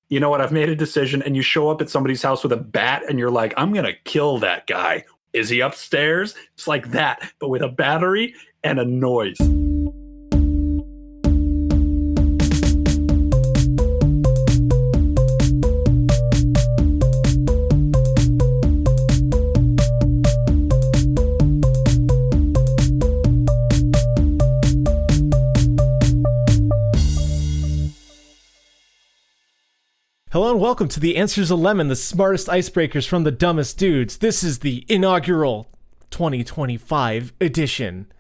you know what, I've made a decision, and you show up at somebody's house with a bat and you're like, I'm going to kill that guy. Is he upstairs? It's like that, but with a battery and a noise. Hello and welcome to the Answers of Lemon, the smartest icebreakers from the dumbest dudes. This is the inaugural 2025 edition.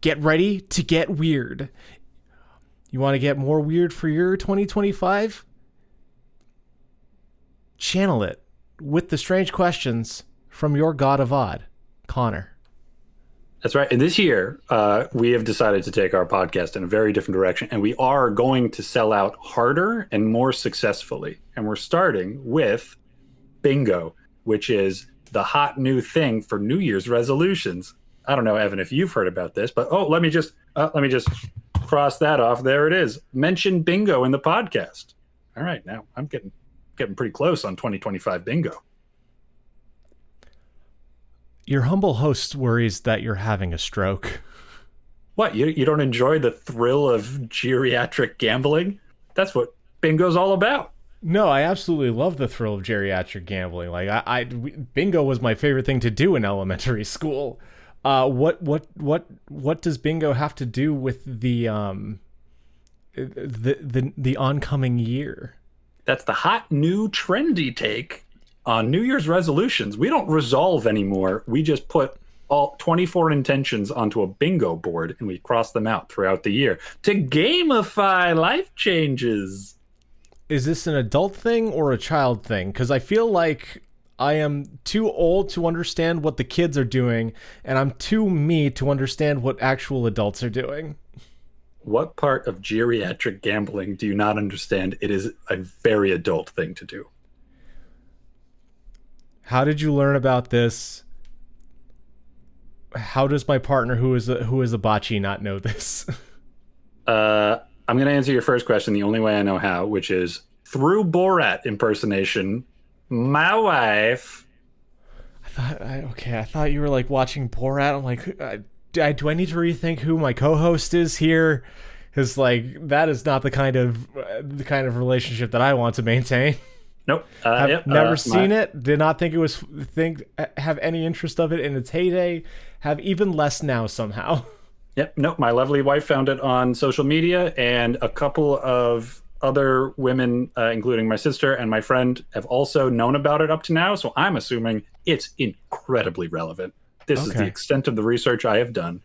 Get ready to get weird. You want to get more weird for your 2025? Channel it with the strange questions from your god of odd, Conor. That's right. And this year, we have decided to take our podcast in a very different direction, and we are going to sell out harder and more successfully. And we're starting with bingo, which is the hot new thing for New Year's resolutions. I don't know, Evan, if you've heard about this, but let me just cross that off. There it is. Mention bingo in the podcast. All right, now I'm getting pretty close on 2025 bingo. Your humble host worries that you're having a stroke. What, you don't enjoy the thrill of geriatric gambling? That's what bingo's all about. No, I absolutely love the thrill of geriatric gambling. Like bingo was my favorite thing to do in elementary school. What does bingo have to do with the oncoming year? That's the hot new trendy take on New Year's resolutions. We don't resolve anymore. We just put all 24 intentions onto a bingo board and we cross them out throughout the year to gamify life changes. Is this an adult thing or a child thing? Because I feel like I am too old to understand what the kids are doing, and I'm too me to understand what actual adults are doing. What part of geriatric gambling do you not understand? It is a very adult thing to do. How did you learn about this? How does my partner, who is a bocce, not know this? I'm going to answer your first question the only way I know how, which is through Borat impersonation. My wife. I thought you were like watching Borat. I'm like, do I need to rethink who my co-host is here? Because like that is not the kind of relationship that I want to maintain. Nope. Never seen it. Did not think have any interest of it in its heyday. Have even less now somehow. Yep. Nope. My lovely wife found it on social media, and a couple of other women, including my sister and my friend, have also known about it up to now. So I'm assuming it's incredibly relevant. This is the extent of the research I have done.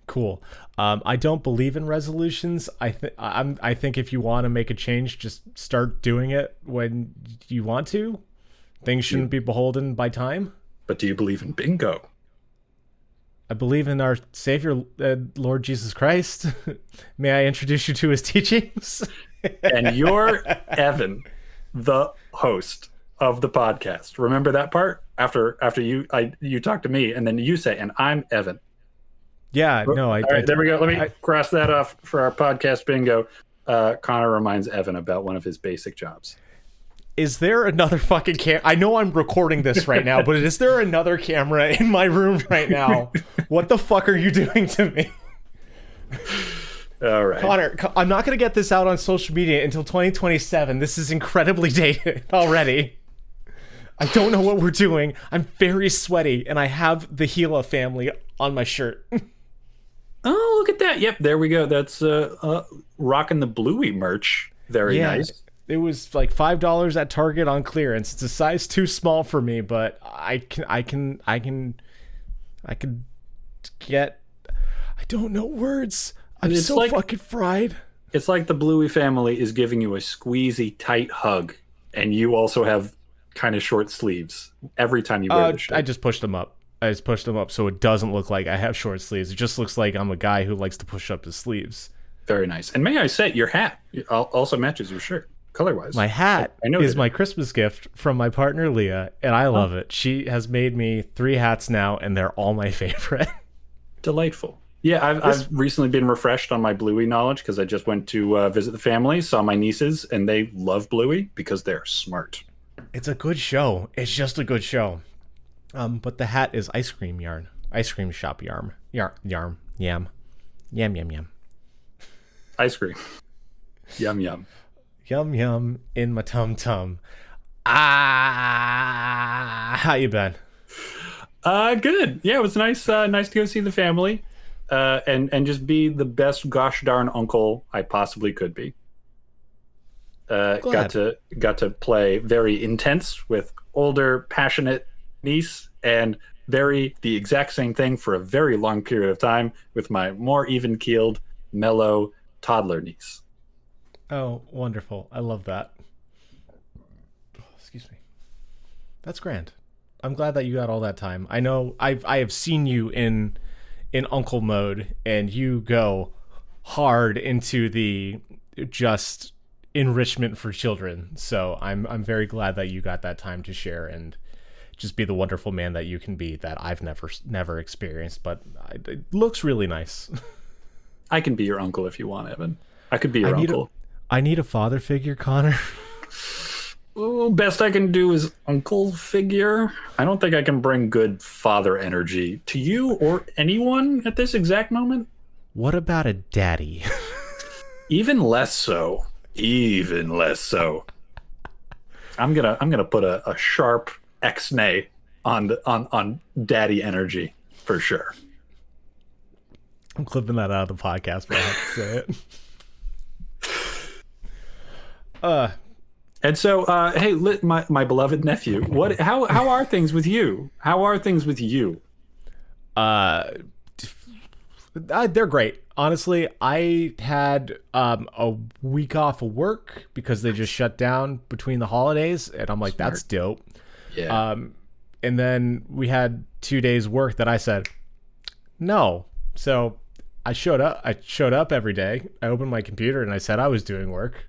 Cool. I don't believe in resolutions. I think if you want to make a change, just start doing it when you want to. Things shouldn't be beholden by time. But do you believe in bingo? I believe in our Savior, Lord Jesus Christ. May I introduce you to his teachings? And you're Evan, the host of the podcast. Remember that part? After you talk to me, and then you say, and I'm Evan. Yeah, no. All right, there we go. Let me cross that off for our podcast bingo. Conor reminds Evan about one of his basic jobs. Is there another fucking I know I'm recording this right now, but is there another camera in my room right now? What the fuck are you doing to me? All right. Conor, I'm not going to get this out on social media until 2027. This is incredibly dated already. I don't know what we're doing. I'm very sweaty, and I have the Gila family on my shirt. Oh, look at that. Yep, there we go. That's rocking the Bluey merch. Very nice. It was like $5 at Target on clearance. It's a size too small for me, but I can get. I don't know words. I'm so like, fucking fried. It's like the Bluey family is giving you a squeezy, tight hug, and you also have kind of short sleeves every time you wear the shirt. I just pushed them up. So it doesn't look like I have short sleeves. It just looks like I'm a guy who likes to push up his sleeves. Very nice. And may I say, your hat also matches your shirt, color-wise. My hat is my Christmas gift from my partner, Leah, and I love it. She has made me 3 hats now, and they're all my favorite. Delightful. Yeah, I've This recently been refreshed on my Bluey knowledge because I just went to visit the family, saw my nieces, and they love Bluey because they're smart. it's a good show. It's just a good show. But the hat is ice cream yarn. Ice cream shop yarn. Yam. Yam yam yam. Ice cream. Yum, yum. Yum yum in my tum tum. Ah, how you been? Good. Yeah, it was nice to go see the family, and just be the best gosh darn uncle I possibly could be. Got Glad. to play very intense with older, passionate niece, and the exact same thing for a very long period of time with my more even keeled, mellow toddler niece. Oh, wonderful. I love that. Excuse me. That's grand. I'm glad that you got all that time. I know I have seen you in uncle mode, and you go hard into the just enrichment for children. So I'm very glad that you got that time to share and just be the wonderful man that you can be that I've never experienced, but it looks really nice. I can be your uncle if you want, Evan. I could be your I need uncle. I need a father figure, Connor. Well, best I can do is uncle figure. I don't think I can bring good father energy to you or anyone at this exact moment. What about a daddy? Even less so. Even less so. I'm gonna put a sharp X-nay on daddy energy for sure. I'm clipping that out of the podcast, but I have to say it. And so, hey, my beloved nephew, how are things with you? How are things with you? Uh, they're great. Honestly, I had a week off of work because they just shut down between the holidays, and I'm like, Smart. that's dope. Yeah. And then we had 2 days work that I said no. So I showed up. I showed up every day. I opened my computer and I said I was doing work.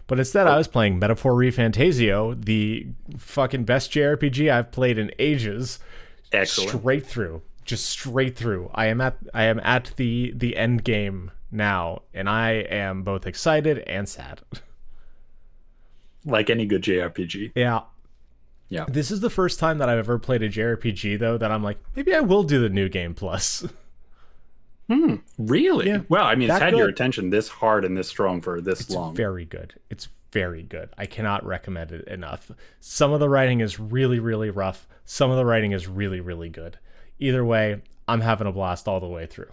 But instead, I was playing Metaphor ReFantasio, the fucking best JRPG I've played in ages. Excellent. Straight through, just straight through. I am at the end game now, and I am both excited and sad. Like any good JRPG. Yeah, Yeah. this is the first time that I've ever played a JRPG though that I'm like, maybe I will do the new game plus. Really? Yeah. Well, I mean, it's That had your good. attention this hard and this strong for this It's long. very good. It's very good. I cannot recommend it enough. Some of the writing is really, really rough. Some of the writing is really, really good. Either way, I'm having a blast all the way through.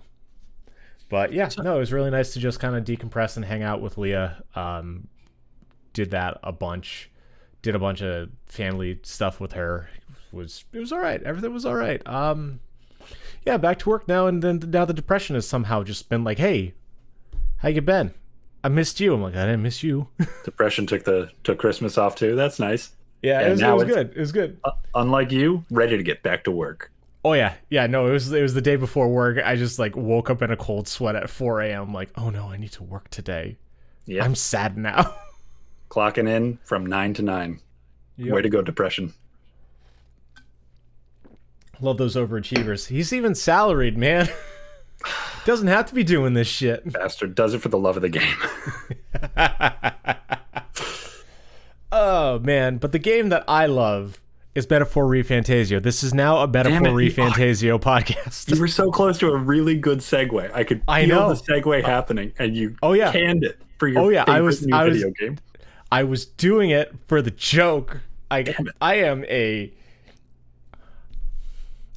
But yeah, no, it was really nice to just kind of decompress and hang out with Leah. Did that a bunch. Did a bunch of family stuff with her. It was all right. Everything was all right. Yeah, back to work now, and then now the depression has somehow just been like, hey, how you been? I missed you. I'm like, I didn't miss you. Depression took Christmas off too. That's nice. Yeah, And it was now it's- good. It was good. Unlike you, ready to get back to work. Oh yeah. No, it was the day before work. I just like woke up in a cold sweat at 4 a.m. Like, oh no, I need to work today. Yeah. I'm sad now. Clocking in from 9 to 9. Yep. Way to go, depression. Love those overachievers. He's even salaried, man. Doesn't have to be doing this shit. Bastard does it for the love of the game. Oh man, but the game that I love is Metaphor ReFantasio. This is now a Metaphor Damn it. ReFantasio podcast. You were so close to a really good segue. I could I feel know. the segue happening, and you Oh, yeah. canned it for your Oh, yeah, favorite new video game. I was doing it for the joke. Damn it.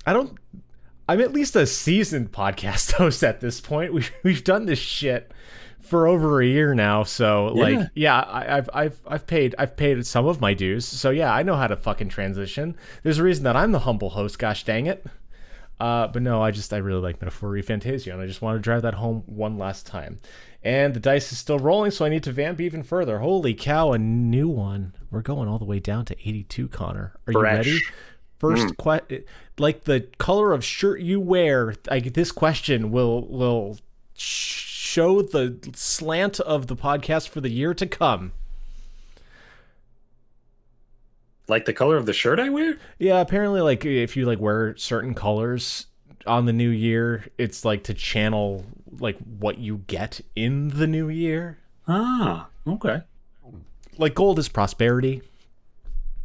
I'm at least a seasoned podcast host at this point. We've done this shit for over a year now, so like, yeah, I've paid some of my dues. So yeah, I know how to fucking transition. There's a reason that I'm the humble host. Gosh dang it. But no, I really like Metaphor ReFantasio, and I just want to drive that home one last time. And the dice is still rolling, so I need to vamp even further. Holy cow, a new one. We're going all the way down to 82, Connor. Are you Fresh. ready? First question, like the color of shirt you wear. Like this question will show the slant of the podcast for the year to come. Like the color of the shirt I wear? Yeah, apparently, like if you like wear certain colors on the new year, it's like to channel like what you get in the new year. Ah, okay. Like gold is prosperity.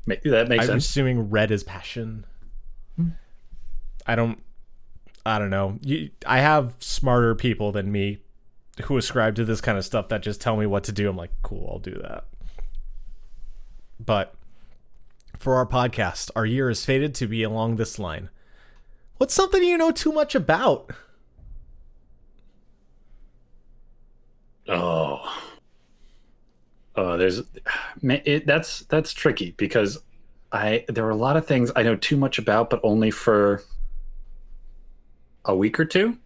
That makes I'm sense. assuming red is passion. I don't know. I have smarter people than me who ascribe to this kind of stuff that just tell me what to do. I'm like, cool, I'll do that. But for our podcast, our year is fated to be along this line. What's something you know too much about? Oh, that's tricky because there are a lot of things I know too much about, but only for a week or two.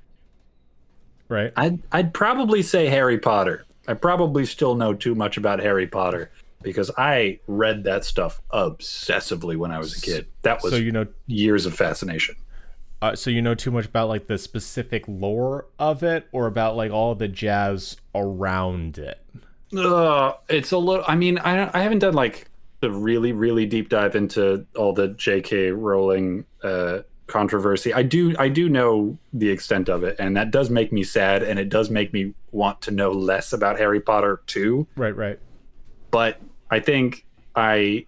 Right. I'd probably say Harry Potter. I probably still know too much about Harry Potter because I read that stuff obsessively when I was a kid. That was years of fascination. So you know too much about like the specific lore of it, or about like all the jazz around it? It's a little. I mean, I haven't done like the really really deep dive into all the J.K. Rowling controversy. I do know the extent of it, and that does make me sad, and it does make me want to know less about Harry Potter too. Right. But I think I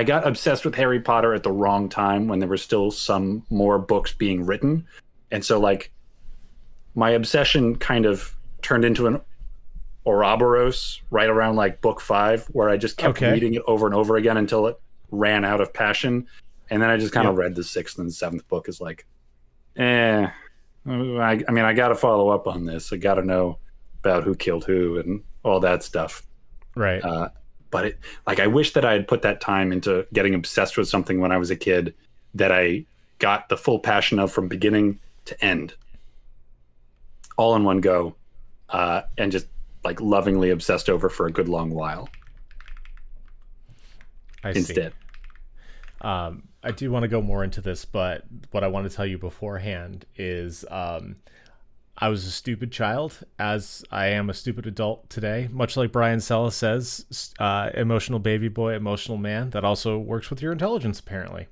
got obsessed with Harry Potter at the wrong time when there were still some more books being written. And so like my obsession kind of turned into an Ouroboros right around like book 5, where I just kept reading it over and over again until it ran out of passion. And then I just kind of read the 6th and 7th book as like, I mean, I got to follow up on this. I got to know about who killed who and all that stuff. Right. But I wish that I had put that time into getting obsessed with something when I was a kid that I got the full passion of from beginning to end, all in one go, and just like lovingly obsessed over for a good long while. Instead. I do want to go more into this, but what I want to tell you beforehand is I was a stupid child, as I am a stupid adult today. Much like Brian Sella says, emotional baby boy, emotional man. That also works with your intelligence, apparently.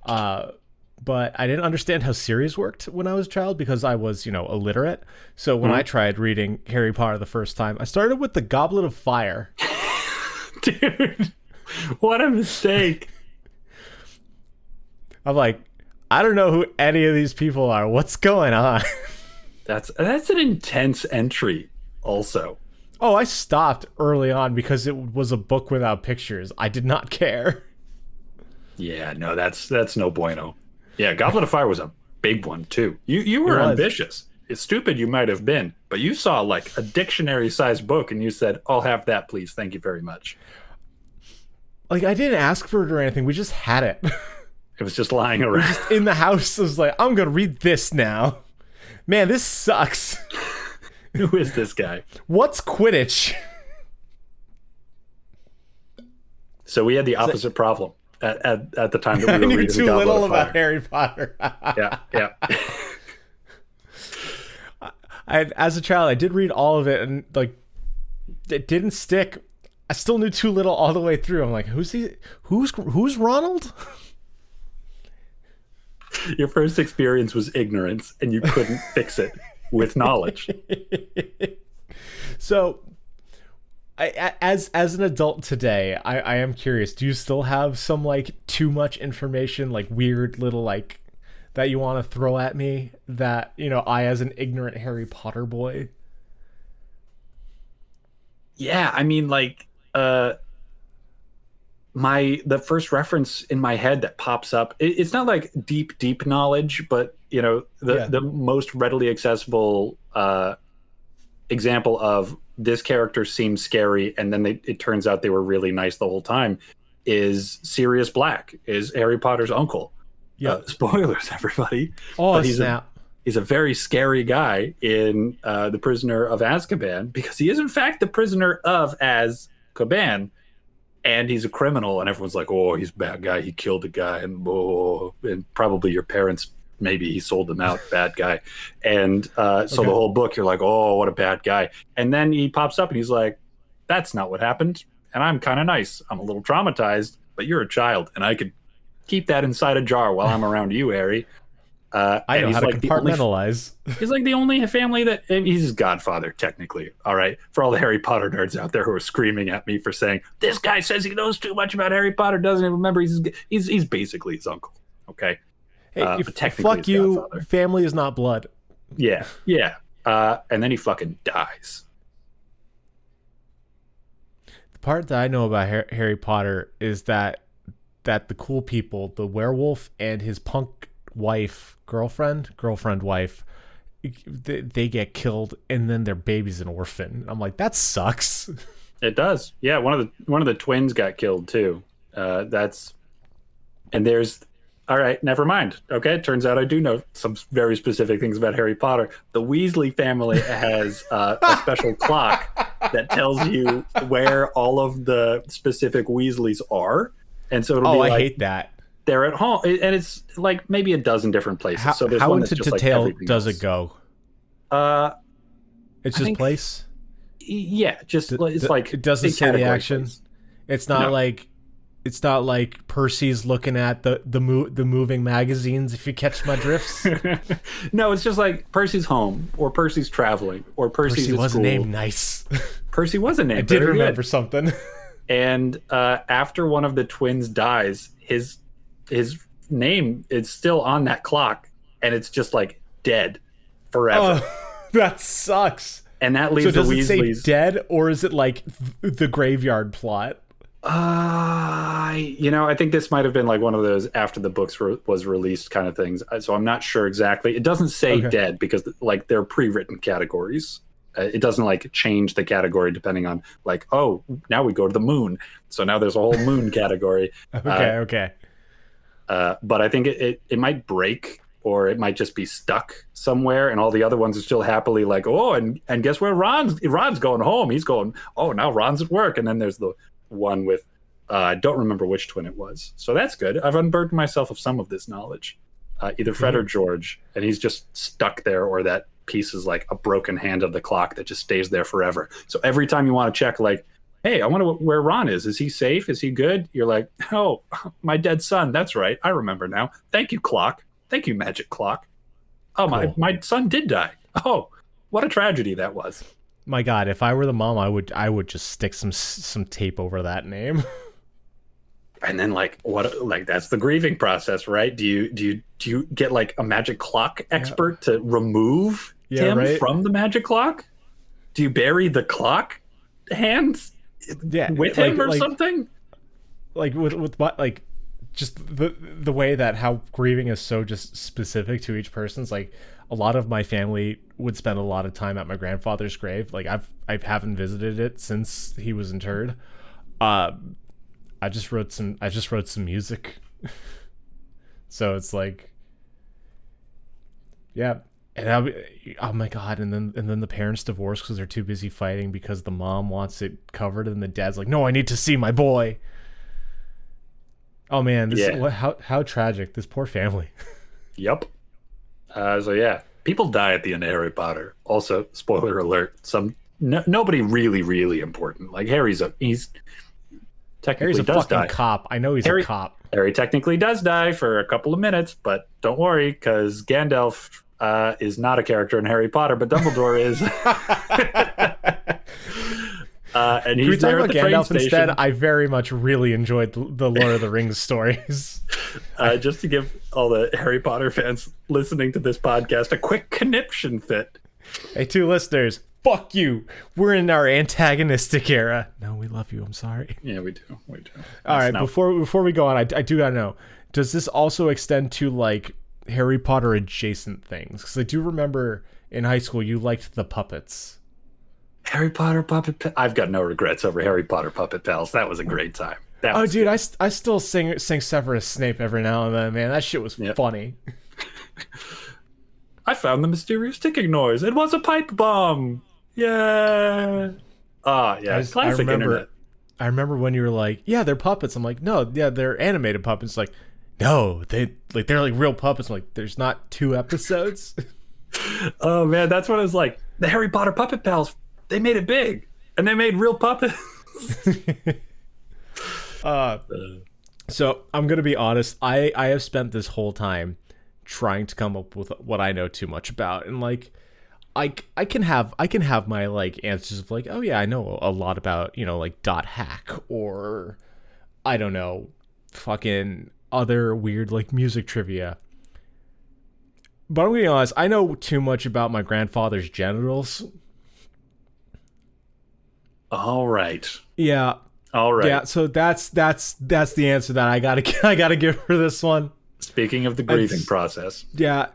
But I didn't understand how series worked when I was a child because I was, illiterate. So when I tried reading Harry Potter the first time, I started with the Goblet of Fire. Dude, what a mistake. I'm like, I don't know who any of these people are. What's going on? That's an intense entry also. Oh, I stopped early on because it was a book without pictures. I did not care. Yeah, no, that's no bueno. Yeah, Goblet of Fire was a big one too. You were ambitious. It's stupid you might have been, but you saw like a dictionary-sized book and you said, "I'll have that, please. Thank you very much." Like, I didn't ask for it or anything. We just had it. It was just lying around. Just in the house. I was like, I'm going to read this now. Man, this sucks. Who is this guy? What's Quidditch? So we had the opposite problem at the time that we were I knew reading too Goblet little of Fire. about Harry Potter. Yeah. As a child, I did read all of it, and like, it didn't stick. I still knew too little all the way through. I'm like, who's Ronald? Your first experience was ignorance, and you couldn't fix it with knowledge. So, as an adult today, I am curious. Do you still have some like too much information, like weird little like that you want to throw at me? That I, as an ignorant Harry Potter boy. Yeah, I mean, like, the first reference in my head that pops up, it's not like deep knowledge, but the most readily accessible example of this character seems scary and then it turns out they were really nice the whole time is Sirius Black, is Harry Potter's uncle. Spoilers, everybody. Oh, but snap. He's a very scary guy in The Prisoner of Azkaban, because he is in fact the prisoner of Azkaban. And he's a criminal, and everyone's like, "Oh, he's a bad guy. He killed a guy, and probably your parents, maybe he sold them out, bad guy." And so the whole book, you're like, "Oh, what a bad guy." And then he pops up, and he's like, "That's not what happened. And I'm kind of nice. I'm a little traumatized, but you're a child, and I could keep that inside a jar while I'm around you, Harry." I and know he's how to like the only compartmentalize. he's like the only family that, and he's his godfather technically. All right, for all the Harry Potter nerds out there who are screaming at me for saying this guy says he knows too much about Harry Potter, doesn't even remember he's basically his uncle. Okay, Hey, but technically fuck his you. godfather. Family is not blood. Yeah, yeah. And then he fucking dies. The part that I know about Harry Potter is that the cool people, the werewolf and his punk wife, girlfriend wife, they get killed, and then their baby's an orphan. I'm like, that sucks. It does. Yeah, one of the twins got killed too. That's and there's all right, never mind. Okay, it turns out I do know some very specific things about Harry Potter. The Weasley family has a special clock that tells you where all of the specific Weasleys are, and so it'll be I like hate that. they're at home, and it's like maybe a dozen different places. So there's how one into that's just detail like does else. it go? I It's just think, place. Yeah, just it's like it doesn't say the action. Place. It's not No. like Percy's looking at the moving magazines. If you catch my drifts. No, it's just like Percy's home, or Percy's traveling, or Percy was school. named nice. Percy was a name. I did Very remember good. something. And after one of the twins dies, his name is still on that clock, and it's just like dead forever. That sucks. And that leaves So does the it say Weasleys. dead, or is it like the graveyard plot? I think this might have been like one of those after the books was released kind of things. So I'm not sure exactly. It doesn't say dead because like they're pre-written categories. It doesn't like change the category depending on like, oh, now we go to the moon. So now there's a whole moon category. Okay. But I think it might break, or it might just be stuck somewhere, and all the other ones are still happily like, oh, and guess where Ron's going home. He's going, oh, now Ron's at work. And then there's the one with I don't remember which twin it was. So that's good. I've unburdened myself of some of this knowledge. Either Fred or George, and he's just stuck there, or that piece is like a broken hand of the clock that just stays there forever. So every time you want to check, like, hey, I wonder where Ron is. Is he safe? Is he good? You're like, oh, my dead son. That's right. I remember now. Thank you, clock. Thank you, magic clock. Oh, Cool. my son did die. Oh, what a tragedy that was. My God, if I were the mom, I would just stick some tape over that name. And then like that's the grieving process, right? Do you get like a magic clock expert to remove him from the magic clock? Do you bury the clock hands with him or something? Like with what, like just the way that how grieving is so just specific to each person's. Like a lot of my family would spend a lot of time at my grandfather's grave. Like I haven't visited it since he was interred. I just wrote some music. So it's like, yeah. And oh my God. And then the parents divorce because they're too busy fighting because the mom wants it covered. And the dad's like, no, I need to see my boy. Oh man. How tragic. This poor family. Yep. So yeah, people die at the end of Harry Potter. Also, spoiler alert, nobody really important. Like Harry's a fucking cop. I know he's a cop. Harry technically does die for a couple of minutes, but don't worry, because Gandalf is not a character in Harry Potter, but Dumbledore is. And he's there at the train station. Instead, I very much really enjoyed the Lord of the Rings stories. Just to give all the Harry Potter fans listening to this podcast a quick conniption fit. Hey, two listeners. Fuck you. We're in our antagonistic era. No, we love you. I'm sorry. Yeah, we do. All right, before we go on, I do gotta know. Does this also extend to like Harry Potter adjacent things? Because I do remember in high school you liked the puppets. Harry Potter puppet. I've got no regrets over Harry Potter puppet pals. That was a great time. Dude, I still sing Severus Snape every now and then, man. That shit was funny. I found the mysterious ticking noise. It was a pipe bomb. Yeah. Classic internet. I remember when you were like, yeah, they're puppets. I'm like, no, yeah, they're animated puppets. Like, no, they're like real puppets. I'm like, there's not 2 episodes. Oh man, that's what it was like. The Harry Potter puppet pals, they made it big, and they made real puppets. So I'm gonna be honest. I have spent this whole time trying to come up with what I know too much about. And like I can have my like answers of like, oh yeah, I know a lot about, like .hack, or I don't know, fucking other weird like music trivia. But I'm gonna be honest, I know too much about my grandfather's genitals. All right. Yeah. All right. Yeah, so that's the answer that I gotta give for this one. Speaking of the grieving process. Yeah,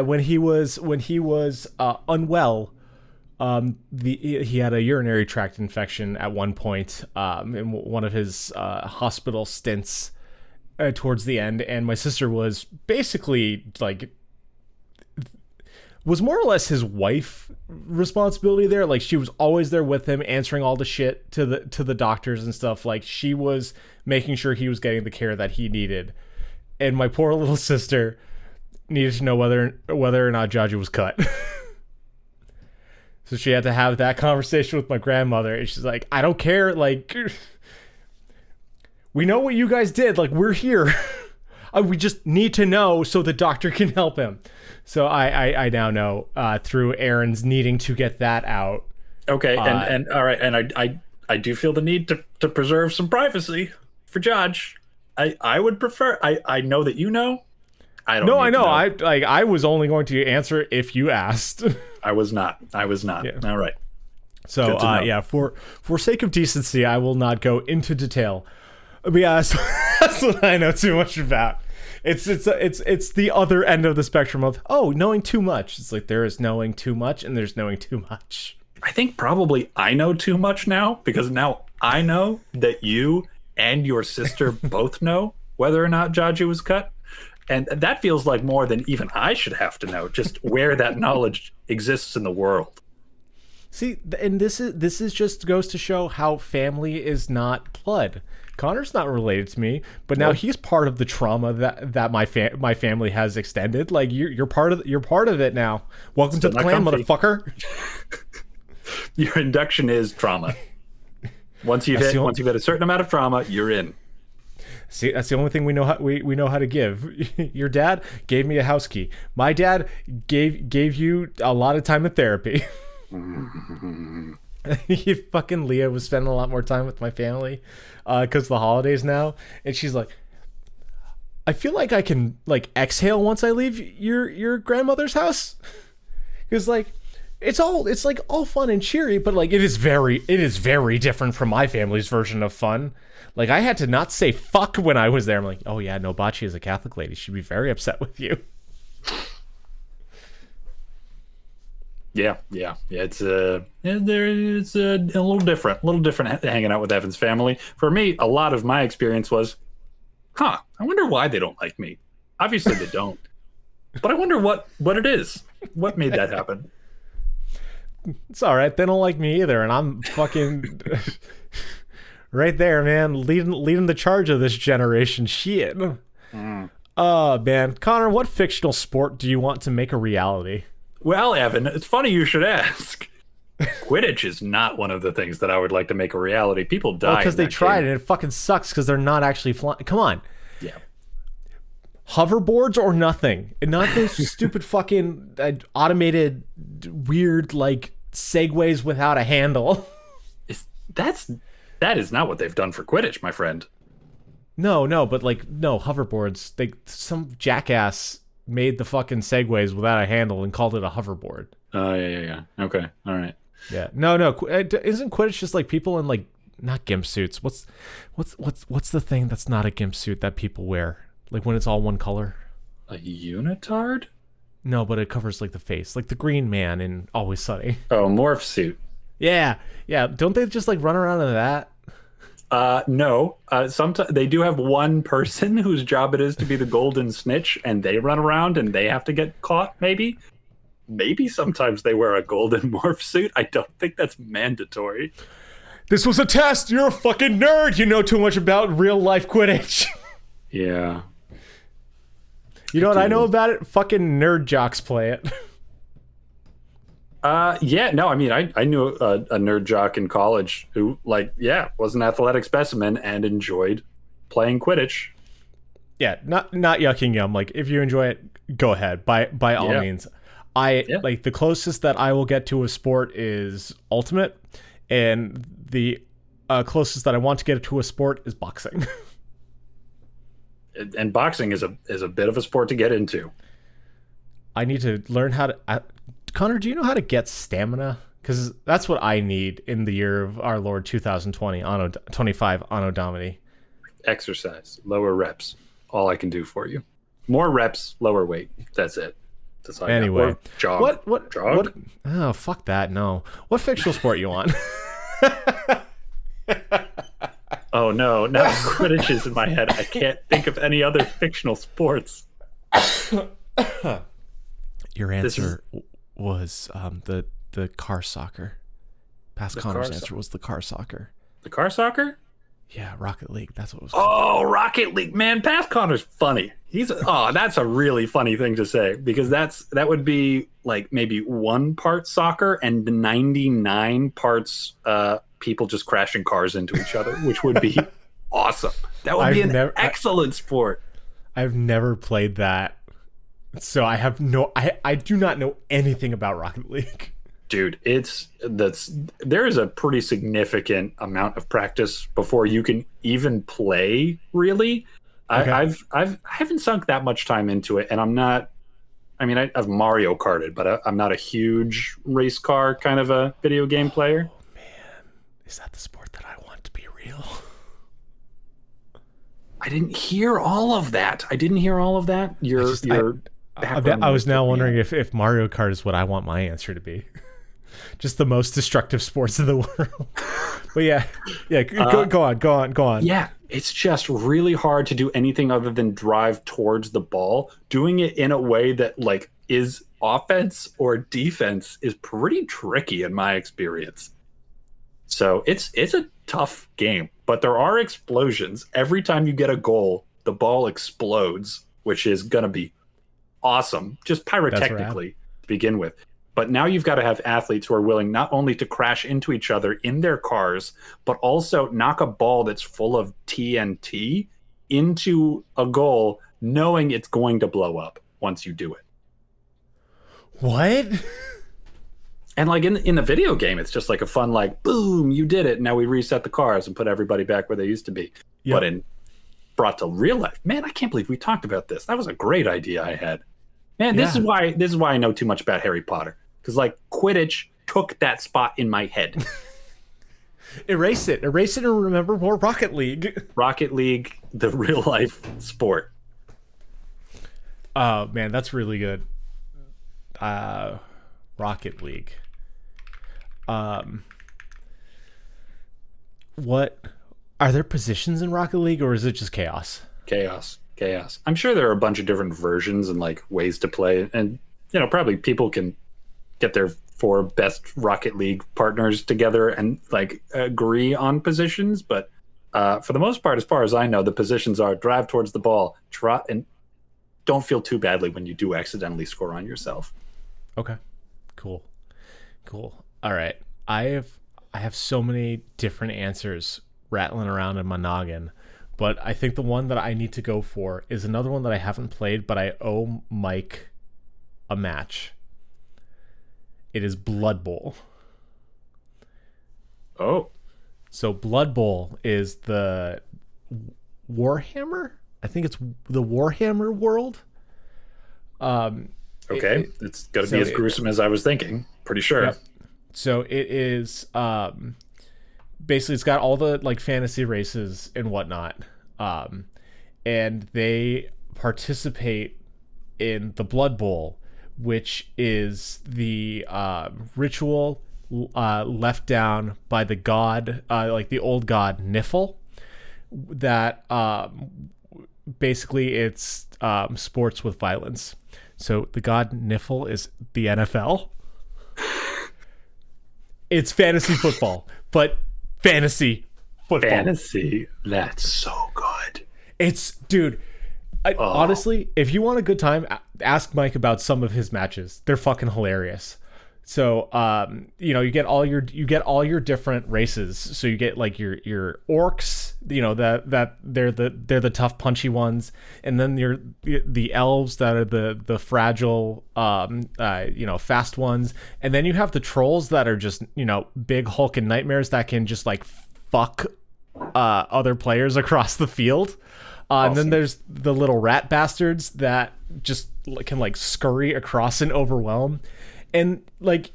when he was unwell, he had a urinary tract infection at one point, in one of his hospital stints towards the end, and my sister was basically like was more or less his wife responsibility there. Like, she was always there with him, answering all the shit to the doctors and stuff. Like, she was making sure he was getting the care that he needed. And my poor little sister needed to know whether or not Jaji was cut. So she had to have that conversation with my grandmother, and she's like, I don't care, like, we know what you guys did, like, we're here. We just need to know so the doctor can help him. So I now know through Aaron's needing to get that out. Okay, and all right, and I do feel the need to preserve some privacy for Judge. I would prefer. I know that you know. I don't. No, I know. I was only going to answer if you asked. I was not. Yeah. All right. So yeah, for sake of decency, I will not go into detail. But yeah, that's what I know too much about. It's the other end of the spectrum of knowing too much. It's like there is knowing too much and there's knowing too much. I think probably I know too much now, because now I know that you and your sister both know whether or not Jaji was cut. And that feels like more than even I should have to know, just where that knowledge exists in the world. See, and this is just goes to show how family is not blood. Connor's not related to me, but now he's part of the trauma that my family has extended. Like, you're part of it now. Welcome to the clan, motherfucker. Your induction is trauma. Once you've hit a certain amount of trauma, you're in. See, that's the only thing we know how to give. Your dad gave me a house key. My dad gave you a lot of time in therapy. Fucking Leah was spending a lot more time with my family because of the holidays now, and she's like, I feel like I can like exhale once I leave your grandmother's house, because like it's like all fun and cheery, but like it is very different from my family's version of fun. Like, I had to not say fuck when I was there. I'm like, oh yeah, no, Bachi is a Catholic lady. She'd be very upset with you. Yeah. It's a little different hanging out with Evan's family. For me, a lot of my experience was, I wonder why they don't like me. Obviously they don't, but I wonder what it is. What made that happen? It's all right. They don't like me either, and I'm fucking right there, man, leading the charge of this generation. Shit. Oh man, Connor, what fictional sport do you want to make a reality? Well, Evan, it's funny you should ask. Quidditch is not one of the things that I would like to make a reality. People die because they tried and it fucking sucks because they're not actually flying. Come on. Yeah. Hoverboards or nothing. And not those stupid fucking automated weird like segways without a handle. That is not what they've done for Quidditch, my friend. No, but like hoverboards. Some jackass made the fucking segways without a handle and called it a hoverboard. Oh, yeah. Okay, all right. Yeah, no. Isn't Quidditch just like people in like not gimp suits? What's the thing that's not a gimp suit that people wear? Like when it's all one color? A unitard? No, but it covers like the face, like the Green Man in Always Sunny. Oh, morph suit. Yeah. Don't they just like run around in that? No. Sometimes they do have one person whose job it is to be the golden snitch, and they run around and they have to get caught. Maybe sometimes they wear a golden morph suit. I don't think that's mandatory. This was a test. You're a fucking nerd. You know too much about real life Quidditch. Yeah. You know what I know about it? Fucking nerd jocks play it. Yeah, no, I mean, I knew a nerd jock in college who, was an athletic specimen and enjoyed playing Quidditch. Yeah, not yucking yum. Like if you enjoy it, go ahead. By all Yeah. means. I Yeah. like the closest that I will get to a sport is ultimate, and the closest that I want to get to a sport is boxing. And boxing is a bit of a sport to get into. I need to learn how to. Connor, do you know how to get stamina? Because that's what I need in the year of our Lord 2020, Anno 25, Anno Domini. Exercise, lower reps. All I can do for you. More reps, lower weight. That's it. That's all I got. Anyway, Or jog. Jog? Oh, fuck that. No. What fictional sport you want? Oh no, now Quidditch is in my head. I can't think of any other fictional sports. Your answer was the car soccer. Past Connor's answer was the car soccer. The car soccer? Yeah, Rocket League. That's what it was called. Oh, Rocket League. Man, past Connor's funny. That's a really funny thing to say, because that would be like maybe 1 part soccer and 99 parts people just crashing cars into each other, which would be awesome. That would be an excellent sport. I've never played that. So I do not know anything about Rocket League. Dude, there is a pretty significant amount of practice before you can even play, really. Okay. I haven't sunk that much time into it, and I've Mario Karted, but I'm not a huge race car kind of a video game player. Oh man, is that the sport that I want to be real? I didn't hear all of that. I was now wondering if Mario Kart is what I want my answer to be. Just the most destructive sports in the world. But yeah, go on. Yeah, it's just really hard to do anything other than drive towards the ball. Doing it in a way that like is offense or defense is pretty tricky in my experience. So it's a tough game, but there are explosions. Every time you get a goal, the ball explodes, which is going to be awesome, just pyrotechnically to begin with. But now you've got to have athletes who are willing not only to crash into each other in their cars, but also knock a ball that's full of TNT into a goal, knowing it's going to blow up once you do it. What? And like in the video game, it's just like a fun, like, boom, you did it. Now we reset the cars and put everybody back where they used to be. Yep. But brought to real life, man, I can't believe we talked about this. That was a great idea I had. Man, this is why I know too much about Harry Potter. Because like Quidditch took that spot in my head. Erase it and remember more Rocket League. Rocket League, the real life sport. Oh man, that's really good. Rocket League. What are there positions in Rocket League, or is it just chaos? Chaos. I'm sure there are a bunch of different versions and like ways to play, and probably people can get their 4 best Rocket League partners together and like agree on positions. But for the most part, as far as I know, the positions are drive towards the ball, trot, and don't feel too badly when you do accidentally score on yourself. Okay, cool. All right, I have so many different answers rattling around in my noggin, but I think the one that I need to go for is another one that I haven't played, but I owe Mike a match. It is Blood Bowl. Oh. So Blood Bowl is the Warhammer? I think it's the Warhammer world. Okay. It's got to be as gruesome as I was thinking. Pretty sure. Yep. So it is basically it's got all the like fantasy races and whatnot. And they participate in the Blood Bowl, which is the ritual left down by the god, like the old god Niffle, that basically it's sports with violence. So the god Niffle is the NFL. It's fantasy football, but fantasy football. Fantasy, that's so good. It's, dude, honestly, if you want a good time, ask Mike about some of his matches. They're fucking hilarious. So, you get all your different races. So you get like your orcs that they're the tough punchy ones, and then you're the elves that are the fragile fast ones, and then you have the trolls that are just big hulking nightmares that can just like fuck other players across the field. Awesome. And then there's the little rat bastards that just can like scurry across and overwhelm, and like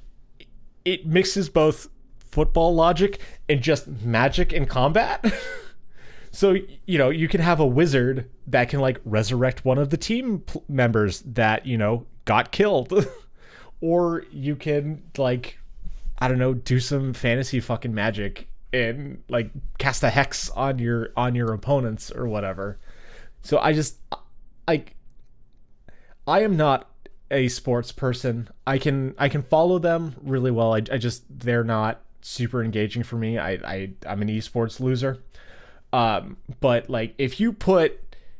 it mixes both football logic and just magic and combat. So you can have a wizard that can like resurrect one of the team members that got killed, or you can like, I don't know, do some fantasy fucking magic and like cast a hex on your opponents or whatever. So I am not a sports person. I can follow them really well. I just, they're not super engaging for me. I'm an esports loser. But like if you put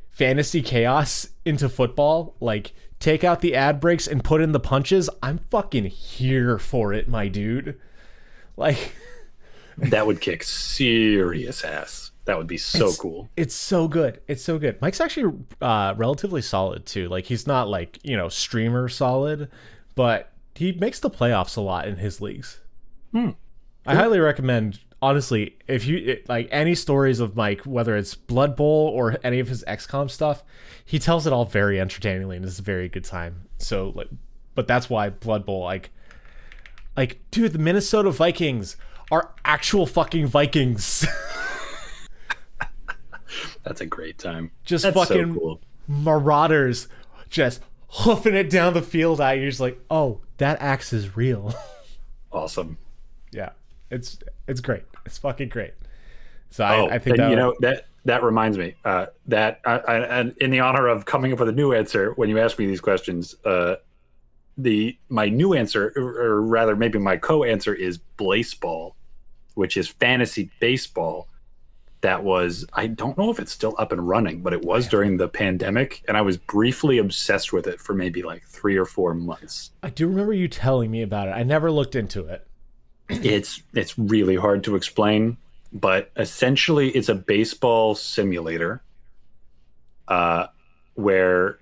fantasy chaos into football, like take out the ad breaks and put in the punches, I'm fucking here for it, my dude. Like that would kick serious ass. That would be so cool. It's so good. It's so good. Mike's actually relatively solid too. Like he's not like, streamer solid, but he makes the playoffs a lot in his leagues. I highly recommend, honestly, if you like any stories of Mike, whether it's Blood Bowl or any of his XCOM stuff, he tells it all very entertainingly and it's a very good time. So like, but that's why Blood Bowl, like dude, the Minnesota Vikings are actual fucking Vikings. That's a great time. Just That's fucking so cool. marauders just hoofing it down the field at you. You're just like, oh, that axe is real. Awesome. Yeah, it's great. It's fucking great. So I think that reminds me that and in the honor of coming up with a new answer when you ask me these questions, my new answer, or rather maybe my co-answer, is Blaseball, which is fantasy baseball. That was, I don't know if it's still up and running, but it was during the pandemic, and I was briefly obsessed with it for maybe like 3 or 4 months. I do remember you telling me about it. I never looked into it. It's really hard to explain, but essentially it's a baseball simulator where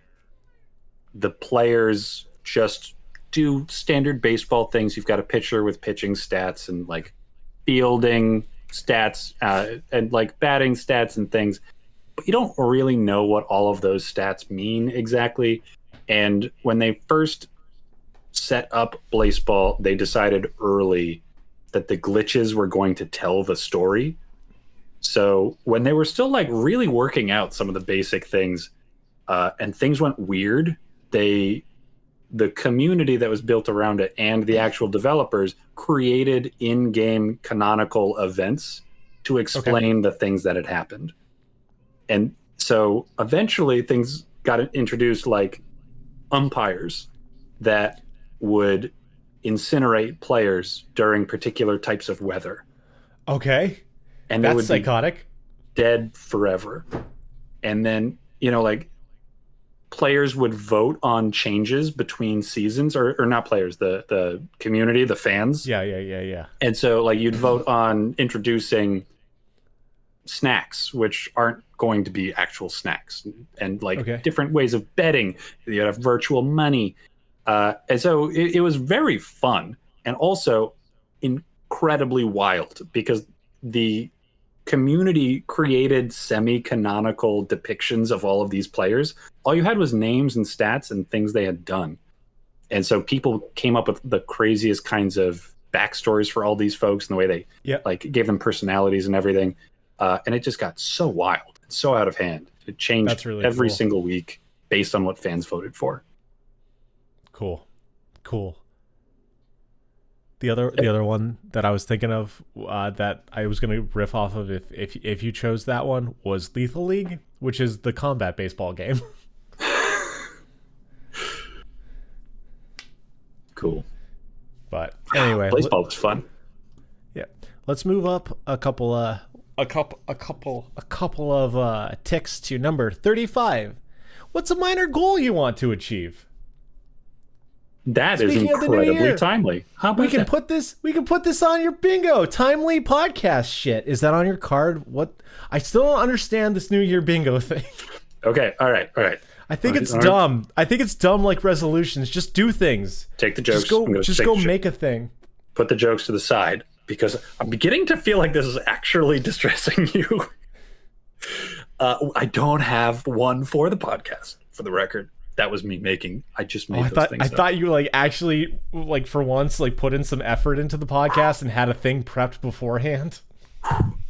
the players just do standard baseball things. You've got a pitcher with pitching stats and like fielding stats and like batting stats and things, but you don't really know what all of those stats mean exactly. And when they first set up Blaseball, they decided early that the glitches were going to tell the story. So when they were still like really working out some of the basic things and things went weird, the community that was built around it and the actual developers created in-game canonical events to explain the things that had happened. And so eventually things got introduced, like umpires that would incinerate players during particular types of weather. Okay. And that's they would psychotic. be dead forever. And then, like players would vote on changes between seasons, or not players, the community, the fans. Yeah. And so like you'd vote on introducing snacks, which aren't going to be actual snacks, and like different ways of betting. You have virtual money. And so it was very fun and also incredibly wild because the community created semi-canonical depictions of all of these players. All you had was names and stats and things they had done. And so people came up with the craziest kinds of backstories for all these folks and the way they like gave them personalities and everything. And it just got so wild, so out of hand. It changed really every single week based on what fans voted for. Cool. The other one that I was thinking of that I was going to riff off of if you chose that one was Lethal League, which is the combat baseball game. Cool. But anyway, baseball was fun. Yeah. Let's move up a couple of ticks to number 35. What's a minor goal you want to achieve? That is Speaking of the new incredibly year, timely. How we about can that? put this on your bingo. Timely podcast shit. Is that on your card? What? I still don't understand this New Year bingo thing. Okay, all right. I think it's All right. dumb. I think it's dumb like resolutions. Just do things. Take the jokes. Just go make a thing. Put the jokes to the side because I'm beginning to feel like this is actually distressing you. I don't have one for the podcast, for the record. That was me making. I just made those things up. I thought you like actually like for once like put in some effort into the podcast and had a thing prepped beforehand.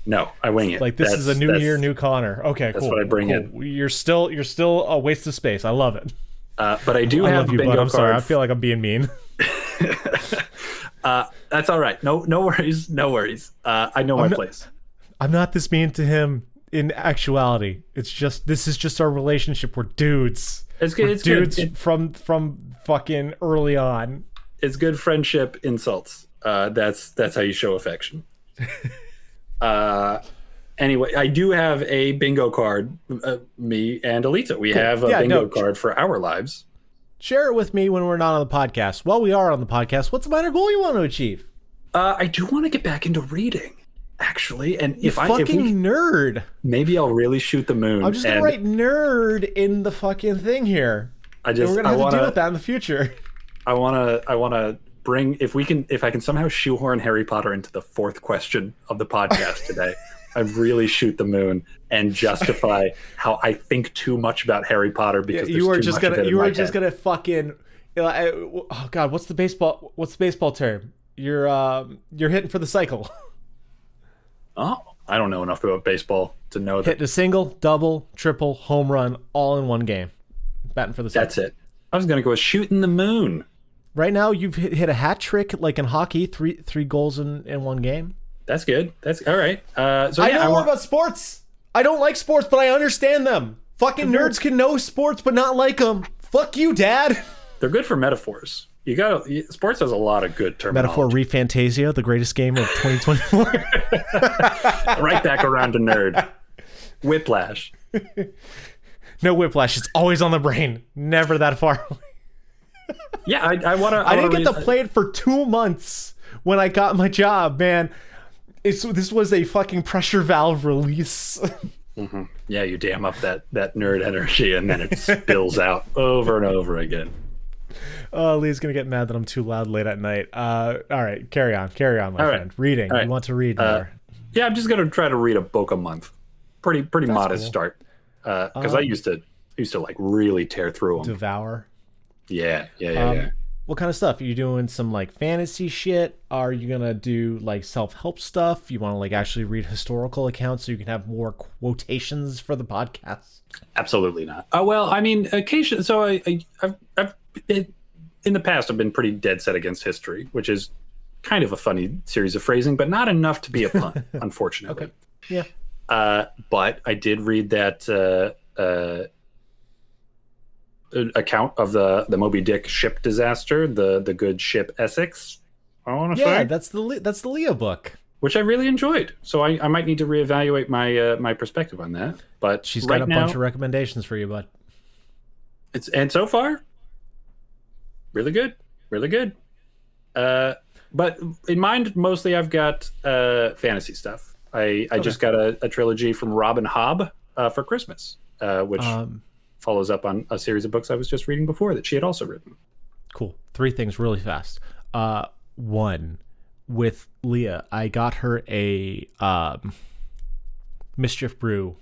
No, I wing it. Like this is a new year, new Conor. Okay, that's cool. what I bring in. You're still a waste of space. I love it. But I do I have love you, bingo bud. I'm sorry. I cards. feel like I'm being mean. That's all right. No worries. No worries. I know my place. I'm not this mean to him in actuality. It's just this is just our relationship. We're dudes. It's good. It's dudes good. from fucking early on. It's good friendship insults. That's how you show affection. Anyway, I do have a bingo card. Me and Alita, we have a bingo card for our lives. Share it with me when we're not on the podcast. While we are on the podcast, what's the minor goal you want to achieve? I do want to get back into reading, actually. And if we nerd, maybe I'll really shoot the moon. I'm just gonna write nerd in the fucking thing here. We're gonna have to deal with that in the future. I wanna bring if I can somehow shoehorn Harry Potter into the fourth question of the podcast today. I really shoot the moon and justify how I think too much about Harry Potter because you are just gonna fucking oh god, what's the baseball term? You're hitting for the cycle. Oh, I don't know enough about baseball to know that. Hitting a single, double, triple, home run, all in one game. Batting for the cycle. That's it. I was gonna go with shooting the moon. Right now, you've hit a hat trick like in hockey, three goals in one game. That's good. That's all right. I know more about sports. I don't like sports, but I understand them. Fucking nerds can know sports, but not like them. Fuck you, Dad. They're good for metaphors. Sports has a lot of good terminology. Metaphor Refantasia, the greatest game of 2024. Right back around to nerd. Whiplash. No whiplash. It's always on the brain. Never that far away. Yeah, I want to. I didn't get to play it for 2 months when I got my job, man. This was a fucking pressure valve release. Mm-hmm. Yeah, you dam up that nerd energy and then it spills out over and over again. Lee's gonna get mad that I'm too loud late at night. All right, carry on, my friend. Reading. You want to read more? Yeah, I'm just gonna try to read a book a month. Pretty modest start. Because I used to like really tear through them. Devour. Yeah. What kind of stuff? Are you doing some like fantasy shit? Are you gonna do like self-help stuff? You want to like actually read historical accounts so you can have more quotations for the podcast? Absolutely not. Well, I mean, occasionally. So I've in the past I've been pretty dead set against history, which is kind of a funny series of phrasing, but not enough to be a pun, unfortunately. Okay. Yeah. But I did read that account of the Moby Dick ship disaster, the good ship Essex. I want to say that's the Leah book, which I really enjoyed. So I might need to reevaluate my perspective on that. But she's got a bunch of recommendations for you, bud. And so far, really good. But in mind, mostly I've got fantasy stuff. I just got a trilogy from Robin Hobb for Christmas, which follows up on a series of books I was just reading before that she had also written. Cool. 3 things really fast. 1, with Leah, I got her a Mischief Brew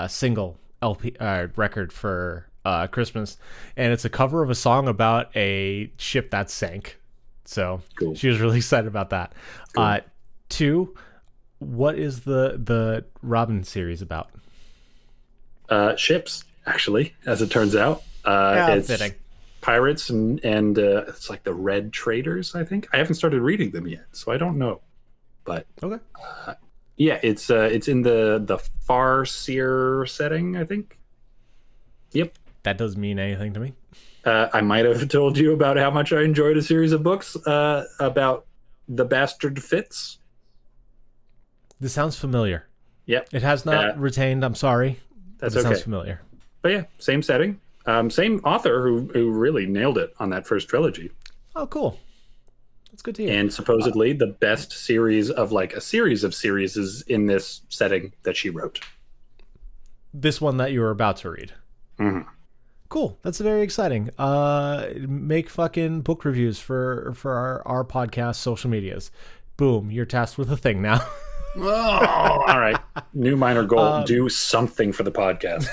single LP record for Christmas, and it's a cover of a song about a ship that sank. So cool. She was really excited about that. Cool. 2, what is the Robin series about? Ships, actually, as it turns out. It's fitting. Pirates and it's like the Red Traders, I think. I haven't started reading them yet, so I don't know. But okay. Yeah, it's in the Farseer setting, I think. Yep. That doesn't mean anything to me. I might have told you about how much I enjoyed a series of books about the Bastard Fitz. This sounds familiar. Yep. It has not retained, I'm sorry. That's okay. It sounds familiar. But yeah, same setting. Same author who really nailed it on that first trilogy. Oh, cool. That's good to hear. And supposedly the best series of like a series of series is in this setting that she wrote. This one that you were about to read. Mm-hmm. Cool. That's very exciting. Make fucking book reviews for our podcast social medias. Boom. You're tasked with a thing now. Oh, all right. New minor goal. Do something for the podcast.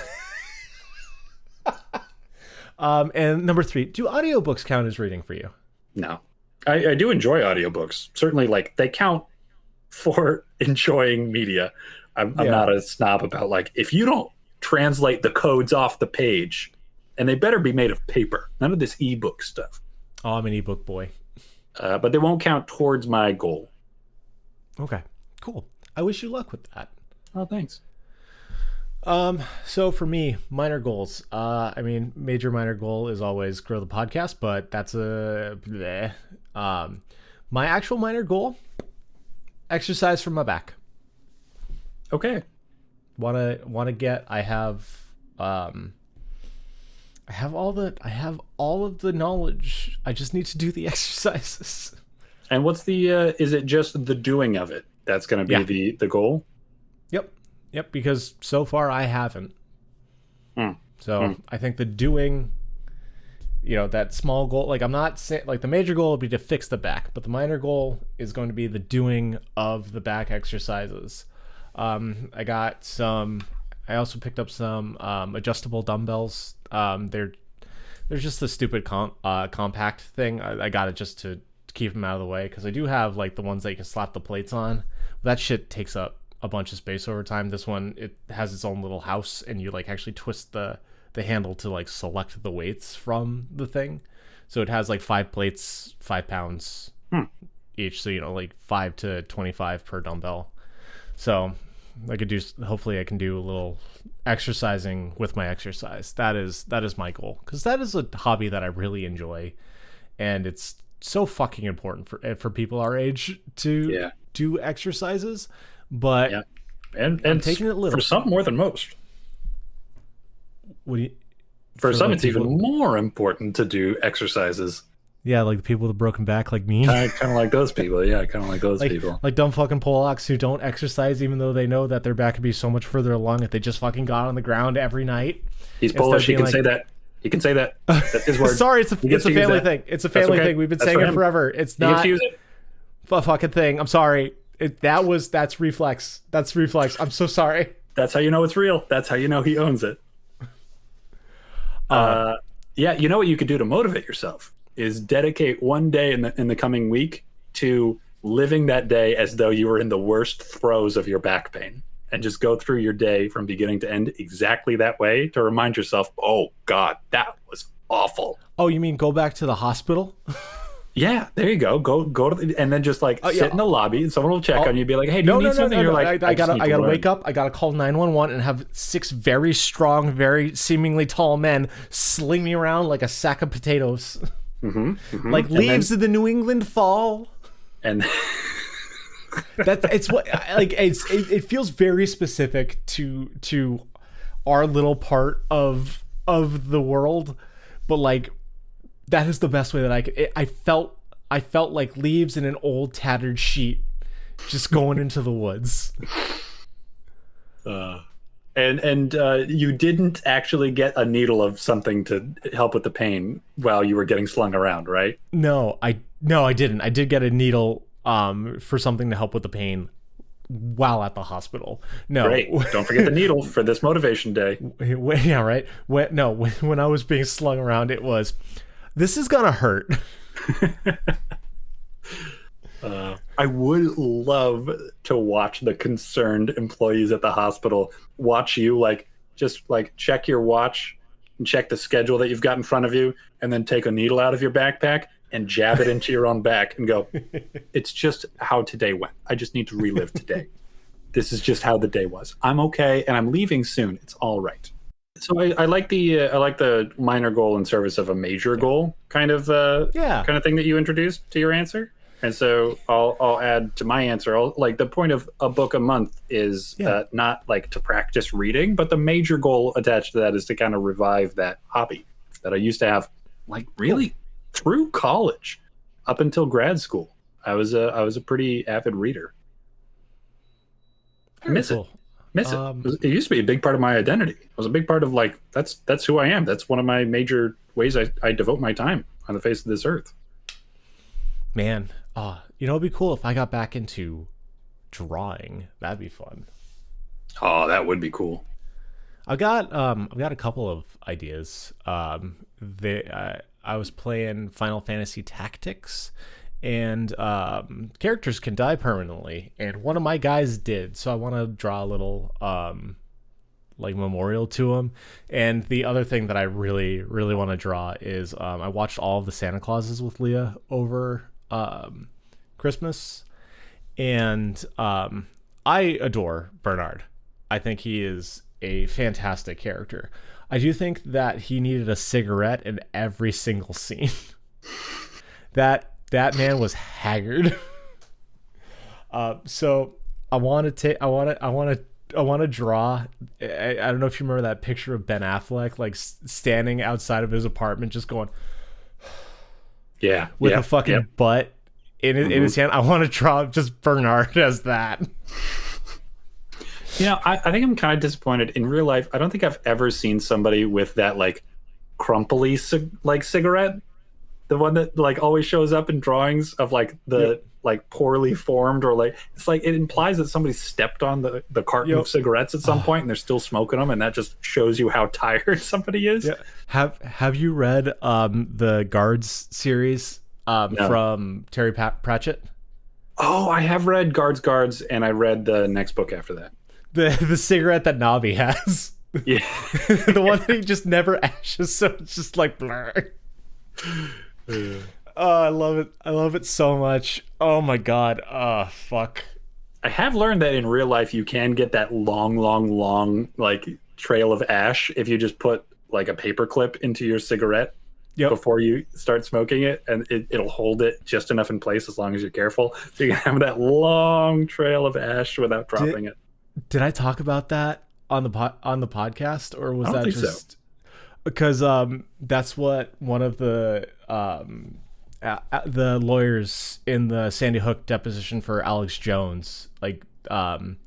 And number 3, do audiobooks count as reading for you? No. I do enjoy audiobooks. Certainly, like, they count for enjoying media. I'm not a snob about, like, if you don't translate the codes off the page, and they better be made of paper. None of this ebook stuff. Oh, I'm an ebook boy. But they won't count towards my goal. Okay, cool. I wish you luck with that. Oh, thanks. So for me, minor goals. Major minor goal is always grow the podcast, but that's a bleh. My actual minor goal, exercise for my back. Okay. Wanna get. I have all of the knowledge. I just need to do the exercises. And what's the is it just the doing of it that's going to be the goal? Yep, because so far I haven't. I think the doing, that small goal, like I'm not saying, like the major goal would be to fix the back, but the minor goal is going to be the doing of the back exercises. I also picked up some adjustable dumbbells. They're just the stupid compact thing. I got it just to keep them out of the way, because I do have like the ones that you can slap the plates on. That shit takes up a bunch of space over time. This one, it has its own little house, and you like actually twist the handle to like select the weights from the thing. So it has like 5 plates, 5 pounds each. So, like 5 to 25 per dumbbell. So hopefully I can do a little exercising with my exercise. That is my goal, because that is a hobby that I really enjoy. And it's so fucking important for people our age to do exercises. But and I'm taking it little. For some more than most. What do you? For some, it's even more important to do exercises. Yeah, like the people with a broken back, like me. Kind of like those people. Yeah, kind of like those people. Like dumb fucking Polacks who don't exercise, even though they know that their back could be so much further along if they just fucking got on the ground every night. He's Polish. He can say that. He can say that. That's his word. Sorry, it's a family thing. It's a family thing. We've been saying it forever. It's not a fucking thing. I'm sorry. That's reflex. That's reflex. I'm so sorry. That's how you know it's real. That's how you know he owns it. You know what you could do to motivate yourself is dedicate one day in the coming week to living that day as though you were in the worst throes of your back pain, and just go through your day from beginning to end exactly that way to remind yourself, oh God, that was awful. Oh, you mean go back to the hospital? Yeah, there you go. Go to and then just like sit in the lobby, and someone will check on you, and be like, "Hey, do you need something?" No, You're like, "I gotta wake up. I gotta call 911 and have 6 very strong, very seemingly tall men sling me around like a sack of potatoes, like leaves of the New England fall." And it feels very specific to our little part of the world, but like. That is the best way that I could. I felt like leaves in an old tattered sheet, just going into the woods. And you didn't actually get a needle of something to help with the pain while you were getting slung around, right? No, I didn't. I did get a needle for something to help with the pain while at the hospital. No, great. Don't forget the needle for this motivation day. Yeah, right. When I was being slung around, it was. This is gonna hurt. I would love to watch the concerned employees at the hospital watch you just check your watch and check the schedule that you've got in front of you, and then take a needle out of your backpack and jab it into your own back and go, it's just how today went. I just need to relive today. This is just how the day was. I'm okay, and I'm leaving soon. It's all right. So I like the minor goal in service of a major goal kind of thing that you introduced to your answer. And so I'll add to my answer. Like the point of a book a month is Yeah. not like to practice reading, but the major goal attached to that is to kind of revive that hobby that I used to have, like really through college, up until grad school. I was a pretty avid reader. I Very miss it. cool. Miss it. It used to be a big part of my identity. It was a big part of like that's who I am. That's one of my major ways I devote my time on the face of this earth. Man, it'd be cool if I got back into drawing. That'd be fun. Oh, that would be cool. I've got a couple of ideas. I was playing Final Fantasy Tactics, and characters can die permanently, and one of my guys did. So I want to draw a little like memorial to him. And the other thing that I really really want to draw is I watched all of the Santa Clauses with Leah over Christmas, and I adore Bernard. I think he is a fantastic character. I do think that he needed a cigarette in every single scene. that man was haggard. So I want to draw. I don't know if you remember that picture of Ben Affleck like standing outside of his apartment, just going, yeah, with a fucking butt in his hand. I want to draw just Bernard as that. I think I'm kind of disappointed in real life. I don't think I've ever seen somebody with that like crumply like cigarette, the one that like always shows up in drawings of like the like poorly formed, or like it's like it implies that somebody stepped on the carton of cigarettes at some point and they're still smoking them, and that just shows you how tired somebody is. Have you read the Guards series No. from Terry Pratchett? Oh, I have read Guards, and I read the next book after that. The cigarette that Navi has. Yeah. The one that he just never ashes, so it's just like blur. Oh, I love it. I love it so much. Oh my god. Oh, fuck. I have learned that in real life you can get that long like trail of ash if you just put like a paper clip into your cigarette before you start smoking it, and it'll hold it just enough in place as long as you're careful. So you can have that long trail of ash without dropping it. Did I talk about that on the podcast, or was that just so. Because that's what one of the lawyers in the Sandy Hook deposition for Alex Jones, like when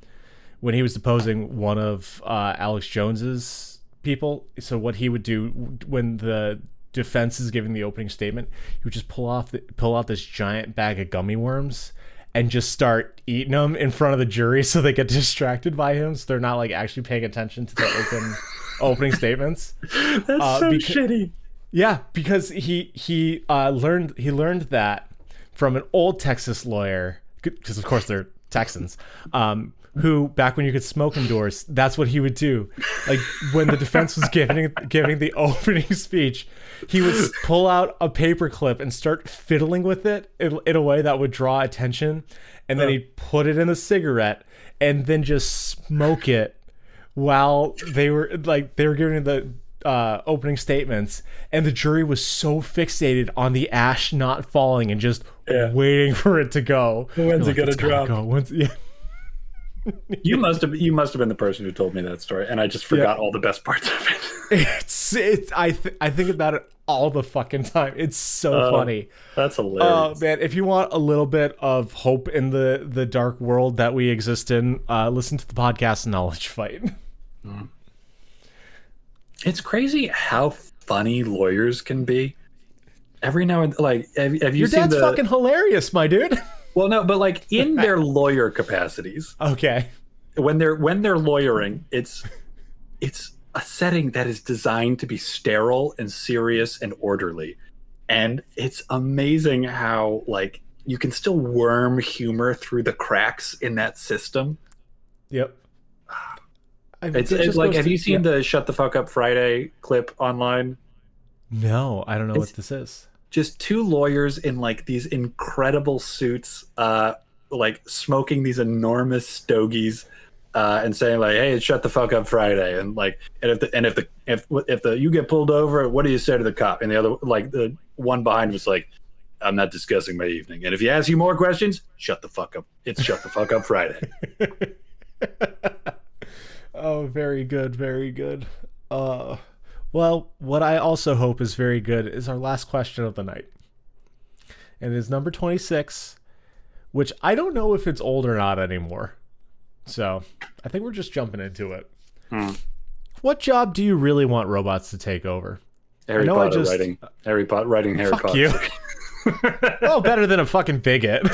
he was deposing one of Alex Jones's people. So what he would do when the defense is giving the opening statement, he would just pull out this giant bag of gummy worms and just start eating them in front of the jury so they get distracted by him, so they're not like actually paying attention to the opening statements. That's so shitty. Yeah, because he learned that from an old Texas lawyer, because of course they're Texans, who back when you could smoke indoors, that's what he would do. Like when the defense was giving the opening speech, he would pull out a paper clip and start fiddling with it in a way that would draw attention, and then he'd put it in the cigarette and then just smoke it while they were giving the opening statements, and the jury was so fixated on the ash not falling and just waiting for it to go. When's it gonna drop? Yeah. You must have been the person who told me that story, and I just forgot all the best parts of it. I think about it all the fucking time. It's so funny. That's hilarious. Oh man, if you want a little bit of hope in the dark world that we exist in, listen to the podcast Knowledge Fight. It's crazy how funny lawyers can be. Every now and like, have you Your seen dad's fucking hilarious, my dude. Well, no, but like in their lawyer capacities, Okay. when they're lawyering, it's a setting that is designed to be sterile and serious and orderly, and it's amazing how like you can still worm humor through the cracks in that system. Yep. It's like, have you seen the "Shut the Fuck Up Friday" clip online? No, I don't know what this is. Just two lawyers in like these incredible suits, like smoking these enormous stogies, and saying like, "Hey, it's Shut the Fuck Up Friday," and like, if the you get pulled over, what do you say to the cop? And the other, like the one behind was like, I'm not discussing my evening. And if you ask you more questions, shut the fuck up. It's Shut the Fuck Up Friday. Oh, very good, very good. Well, what I also hope is very good is our last question of the night. And it is number 26, which I don't know if it's old or not anymore. So I think we're just jumping into it. What job do you really want robots to take over? Harry Potter writing Harry Fuck Potter. you. Well, better than a fucking bigot.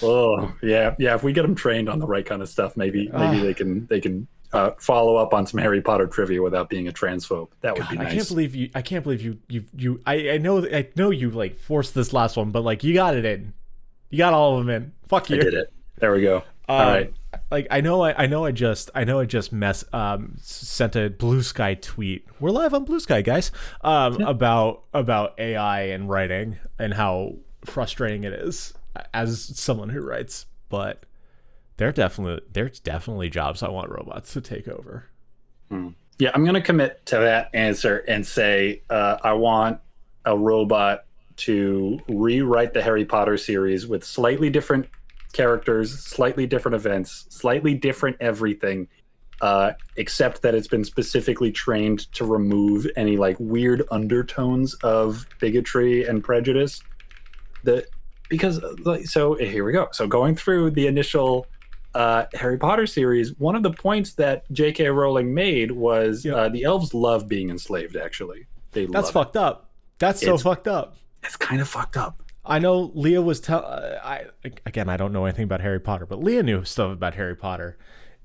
Oh yeah. If we get them trained on the right kind of stuff, maybe they can follow up on some Harry Potter trivia without being a transphobe. That would be nice. I can't believe you. I know you like forced this last one, but like you got it in. You got all of them in. Fuck you. I did it. There we go. All right. Like I know I just sent a BlueSky tweet. We're live on BlueSky, guys. About AI and writing and how frustrating it is as someone who writes. But there's definitely jobs I want robots to take over. Yeah, I'm gonna commit to that answer and say I want a robot to rewrite the Harry Potter series with slightly different characters, slightly different events, slightly different everything, except that it's been specifically trained to remove any like weird undertones of bigotry and prejudice. So here we go. So going through the initial Harry Potter series, one of the points that J.K. Rowling made was the elves love being enslaved. Actually, that's fucked up. That's so fucked up. It's kind of fucked up. I know Leah was I don't know anything about Harry Potter, but Leah knew stuff about Harry Potter.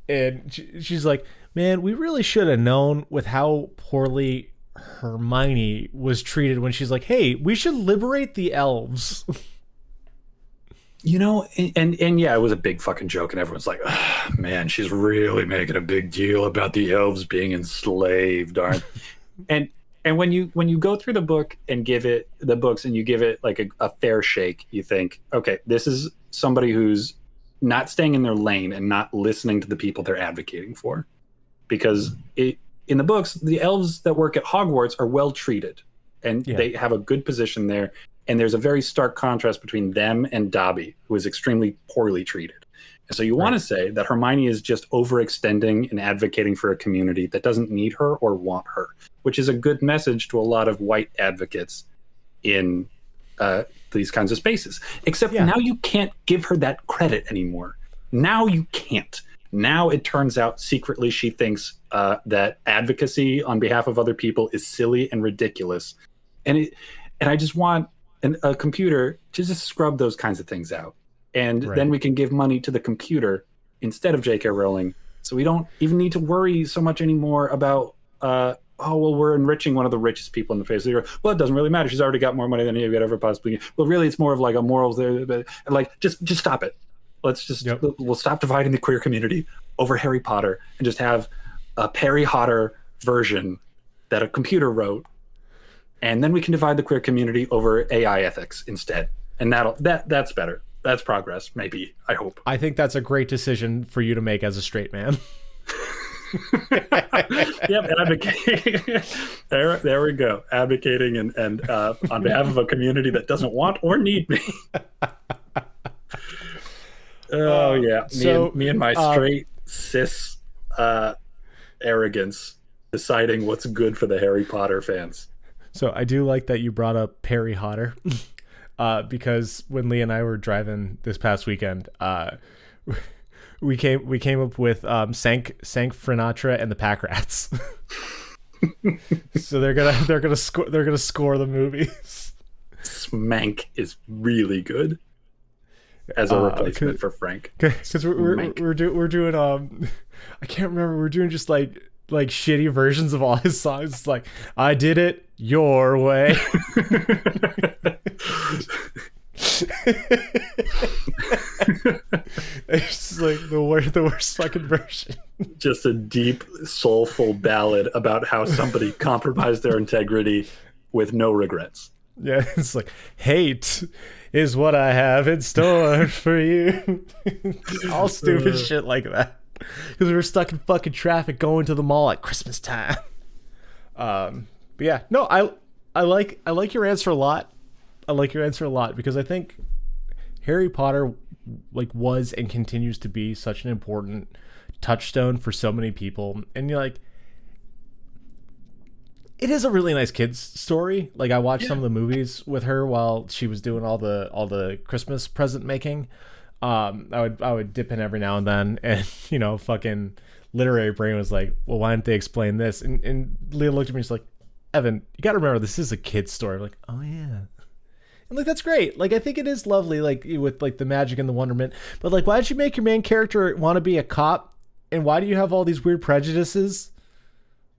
And she's like, man, we really should have known with how poorly Hermione was treated when she's like, hey, we should liberate the elves. You know, and yeah, it was a big fucking joke, and everyone's like, oh, man, she's really making a big deal about the elves being enslaved, aren't And when you go through the book and give it the books and you give it like a fair shake, you think, okay, this is somebody who's not staying in their lane and not listening to the people they're advocating for. Because in the books, the elves that work at Hogwarts are well treated and they have a good position there. And there's a very stark contrast between them and Dobby, who is extremely poorly treated. And so you want to say that Hermione is just overextending and advocating for a community that doesn't need her or want her, which is a good message to a lot of white advocates in these kinds of spaces. Except now you can't give her that credit anymore. Now you can't. Now it turns out secretly she thinks that advocacy on behalf of other people is silly and ridiculous. And I just want a computer to just scrub those kinds of things out. And then we can give money to the computer instead of J.K. Rowling. So we don't even need to worry so much anymore about, we're enriching one of the richest people in the face of the earth. Well, it doesn't really matter. She's already got more money than you could ever possibly get. Well, really, it's more of like a moral, like, just stop it. Let's just, we'll stop dividing the queer community over Harry Potter and just have a Perry Hotter version that a computer wrote. And then we can divide the queer community over AI ethics instead. And that's better. That's progress, maybe. I hope. I think that's a great decision for you to make as a straight man. Yep, advocating. There we go. Advocating and on behalf of a community that doesn't want or need me. Oh yeah, me and my straight cis arrogance deciding what's good for the Harry Potter fans. So I do like that you brought up Perry Hotter. Because when Lee and I were driving this past weekend, we came up with Sank Frinatra and the Pack Rats. So they're gonna score the movies. Smank is really good as a replacement for Frank. Because we're doing I can't remember, we're doing just like shitty versions of all his songs. It's like, I did it your way. It's like the worst fucking version. Just a deep, soulful ballad about how somebody compromised their integrity with no regrets. Yeah, it's like, hate is what I have in store for you. All stupid shit like that. Because we were stuck in fucking traffic going to the mall at Christmas time. But yeah, no, I like your answer a lot. I like your answer a lot because I think Harry Potter like was and continues to be such an important touchstone for so many people. And you're like, it is a really nice kids story. Like I watched some of the movies with her while she was doing all the Christmas present making. I would dip in every now and then, and fucking literary brain was like, well, why didn't they explain this? And Leah looked at me and she's like, Evan, you got to remember this is a kid's story. I'm like, oh yeah. And like that's great. Like I think it is lovely, like with like the magic and the wonderment. But like, why did you make your main character want to be a cop? And why do you have all these weird prejudices?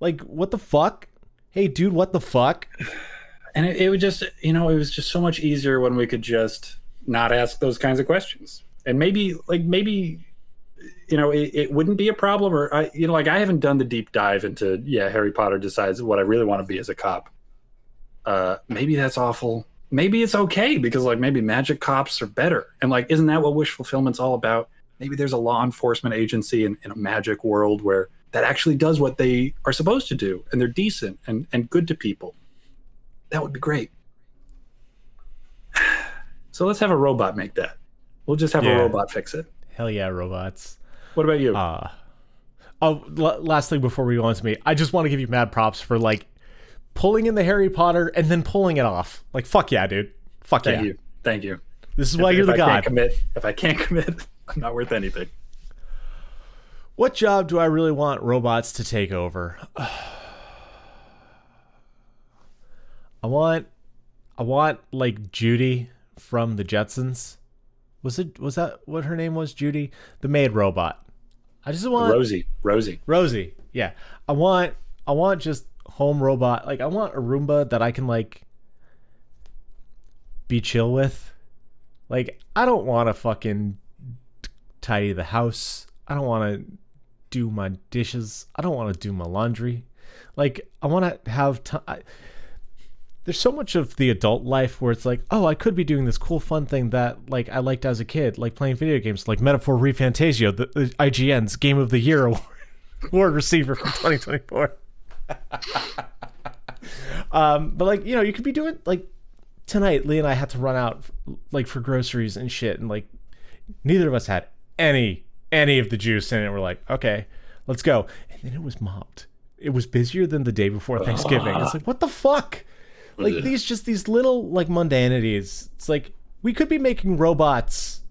Like, what the fuck? Hey, dude, what the fuck? And it would just, it was just so much easier when we could just not ask those kinds of questions. And maybe, it wouldn't be a problem. Or, I haven't done the deep dive into, Harry Potter decides what I really want to be as a cop. Maybe that's awful. Maybe it's okay because, like, maybe magic cops are better. And, like, isn't that what wish fulfillment's all about? Maybe there's a law enforcement agency in a magic world where that actually does what they are supposed to do, and they're decent and good to people. That would be great. So let's have a robot make that. We'll just have a robot fix it. Hell yeah, robots. What about you? Last thing before we go on to me, I just want to give you mad props for like pulling in the Harry Potter and then pulling it off. Like, fuck yeah, dude. Fuck yeah. Thank you. This is why you're the god. If I can't commit, I'm not worth anything. What job do I really want robots to take over? I want like Judy from the Jetsons. Was that what her name was? Judy, the maid robot. I just want Rosie. Yeah. I want just home robot. Like I want a Roomba that I can like be chill with. Like I don't want to fucking tidy the house. I don't want to do my dishes. I don't want to do my laundry. Like I want to have time. There's so much of the adult life where it's like, oh, I could be doing this cool fun thing that like I liked as a kid, like playing video games, like Metaphor ReFantasio, the IGN's Game of the Year award receiver from 2024. But like, you could be doing like tonight, Lee and I had to run out like for groceries and shit, and like neither of us had any of the juice in it. We're like, okay, let's go. And then it was mobbed. It was busier than the day before Thanksgiving. It's like, what the fuck? Like these little like mundanities. It's like we could be making robots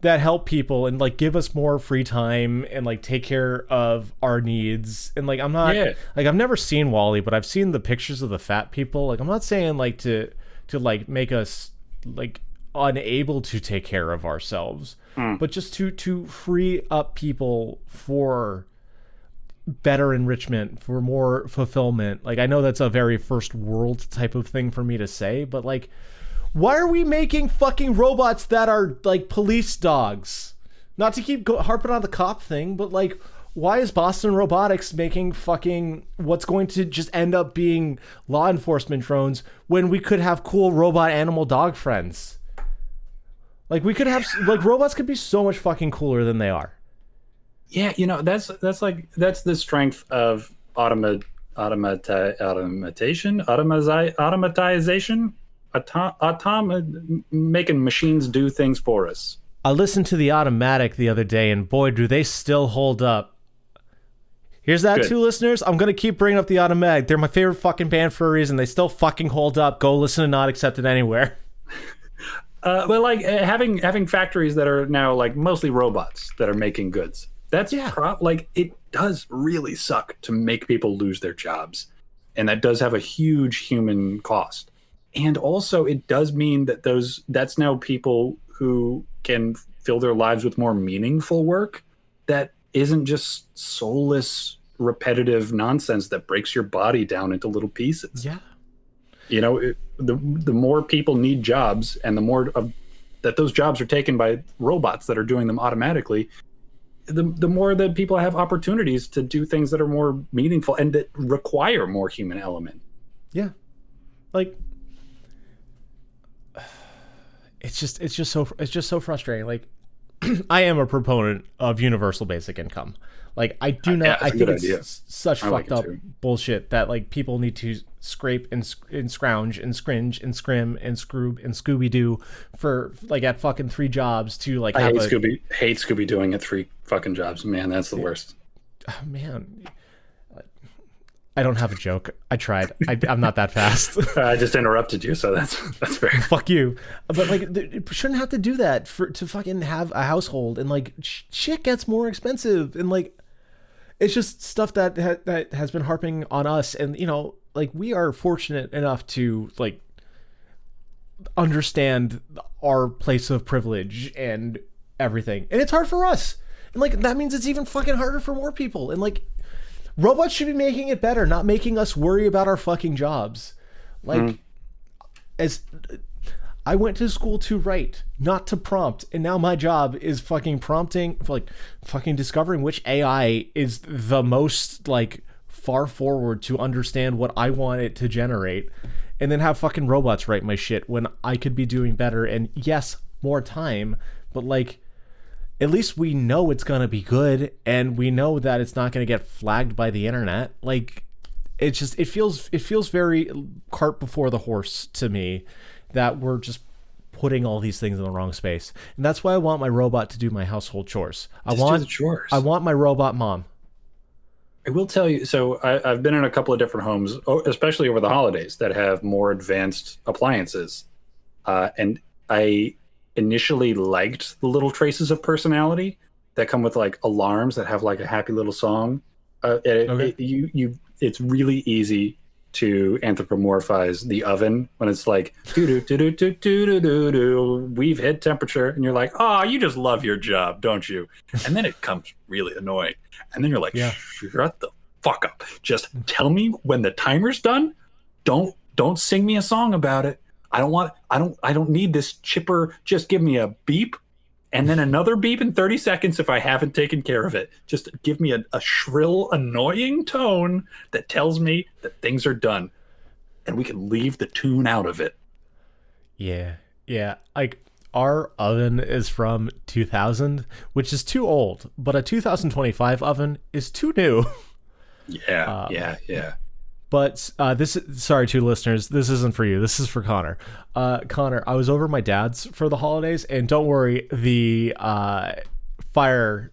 that help people and like give us more free time and like take care of our needs. And like I'm not like I've never seen Wall-E, but I've seen the pictures of the fat people. Like I'm not saying like to like make us like unable to take care of ourselves, but just to free up people for better enrichment, for more fulfillment. Like I know that's a very first world type of thing for me to say, but like why are we making fucking robots that are like police dogs? Not to keep harping on the cop thing, but like why is Boston Robotics making fucking what's going to just end up being law enforcement drones when we could have cool robot animal dog friends? Like we could have like robots could be so much fucking cooler than they are. Yeah, that's the strength of automatization, making machines do things for us. I listened to the Automatic the other day, and boy, do they still hold up. Here's that too, listeners. I'm going to keep bringing up the Automatic. They're my favorite fucking band for a reason. They still fucking hold up. Go listen to Not Accepted Anywhere. But like having factories that are now like mostly robots that are making goods. That's like it does really suck to make people lose their jobs. And that does have a huge human cost. And also it does mean that that's now people who can fill their lives with more meaningful work that isn't just soulless, repetitive nonsense that breaks your body down into little pieces. Yeah. The more people need jobs and the more that those jobs are taken by robots that are doing them automatically, the more that people have opportunities to do things that are more meaningful and that require more human element. Yeah. Like it's just so frustrating. Like I am a proponent of universal basic income. Like, I do not. Yeah, I that's a think good it's idea. such I like fucked it up too. bullshit that like people need to scrape and scrounge and scringe and scrim and scroob and Scooby Doo for like at fucking 3 jobs to like I have hate Scooby doing it 3 fucking jobs. Man, that's the worst. oh, man. I don't have a joke. I tried. I'm not that fast. I just interrupted you, so that's fair. Fuck you. But like, it shouldn't have to do that to fucking have a household, and like shit gets more expensive, and like it's just stuff that that has been harping on us, and you know, like we are fortunate enough to like understand our place of privilege and everything, and it's hard for us, and like that means it's even fucking harder for more people, and like robots should be making it better, not making us worry about our fucking jobs. Like, as I went to school to write, not to prompt, and now my job is fucking prompting, like fucking discovering which AI is the most like far forward to understand what I want it to generate, and then have fucking robots write my shit when I could be doing better. And yes, more time, but like, at least we know it's going to be good, and we know that it's not going to get flagged by the internet. Like, it's just, it feels very cart before the horse to me that we're just putting all these things in the wrong space. And that's why I want my robot to do my household chores. Just do the chores. I want my robot mom. I will tell you, so I've been in a couple of different homes, especially over the holidays, that have more advanced appliances. And I initially liked the little traces of personality that come with like alarms that have like a happy little song. It's really easy to anthropomorphize the oven when it's like do do do do do do do do. We've hit temperature, and you're like, oh, you just love your job, don't you? And then it comes really annoying, and then you're like, shut the fuck up. Just tell me when the timer's done. Don't sing me a song about it. I don't need this chipper. Just give me a beep and then another beep in 30 seconds if I haven't taken care of it. Just give me a shrill, annoying tone that tells me that things are done, and we can leave the tune out of it. Yeah. Like, our oven is from 2000, which is too old, but a 2025 oven is too new. Yeah. But sorry to listeners, this isn't for you. This is for Connor. Connor, I was over at my dad's for the holidays, and don't worry, the fire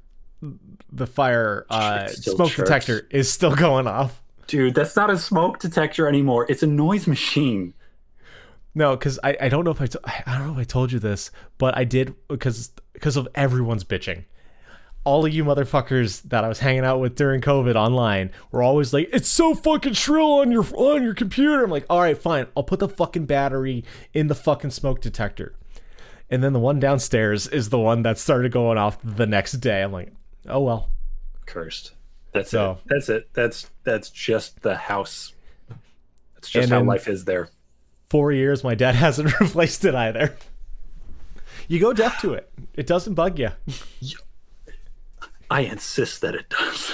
smoke detector is still going off. Dude, that's not a smoke detector anymore. It's a noise machine. No, because I don't know if I don't know if I told you this, but I did because of everyone's bitching. All of you motherfuckers that I was hanging out with during COVID online were always like, it's so fucking shrill on your computer. I'm like, all right, fine. I'll put the fucking battery in the fucking smoke detector. And then the one downstairs is the one that started going off the next day. I'm like, oh, well. Cursed. That's it. That's just the house. That's just and how life is there. 4 years, my dad hasn't replaced it either. You go deaf to it. It doesn't bug you. I insist that it does.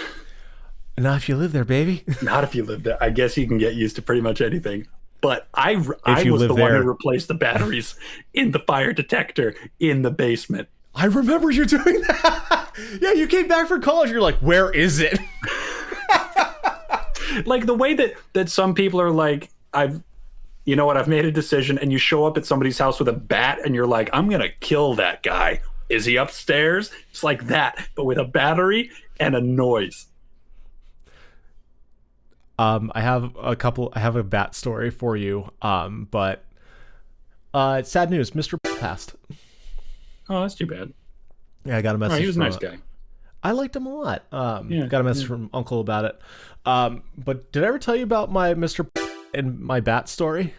Not if you live there, baby. Not if you live there. I guess you can get used to pretty much anything. But I was the one who replaced the batteries in the fire detector in the basement. I remember you doing that. Yeah, you came back from college. You're like, where is it? Like the way that some people are like, I've made a decision, and you show up at somebody's house with a bat and you're like, I'm going to kill that guy. Is he upstairs? It's like that, but with a battery and a noise. I have a bat story for you. But sad news, Mr. passed. Oh, that's too bad. Yeah, I got a message. He was a nice guy. I liked him a lot. Got a message from Uncle about it. But did I ever tell you about my Mr. and my bat story?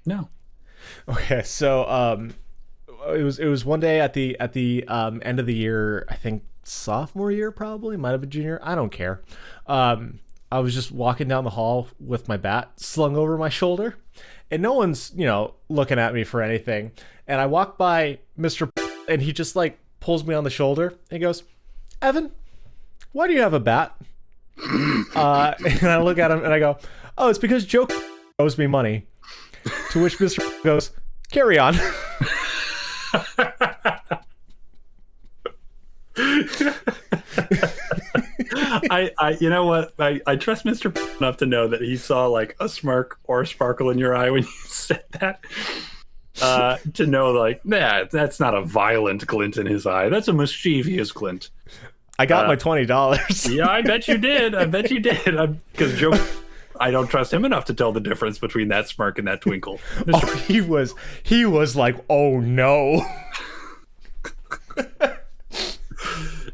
No. Okay, so it was one day at the end of the year, I think sophomore year, probably might have been junior. I don't care. I was just walking down the hall with my bat slung over my shoulder, and no one's looking at me for anything. And I walk by Mr. and he just like pulls me on the shoulder and he goes, Evan, why do you have a bat? And I look at him and I go, oh, it's because Joe owes me money. To which Mr. goes, carry on. You know what? I trust Mr. enough to know that he saw like a smirk or a sparkle in your eye when you said that. To know, like, nah, that's not a violent glint in his eye. That's a mischievous glint. I got my $20. Yeah, I bet you did. Because Joe, I don't trust him enough to tell the difference between that smirk and that twinkle. Oh, he was like, oh no.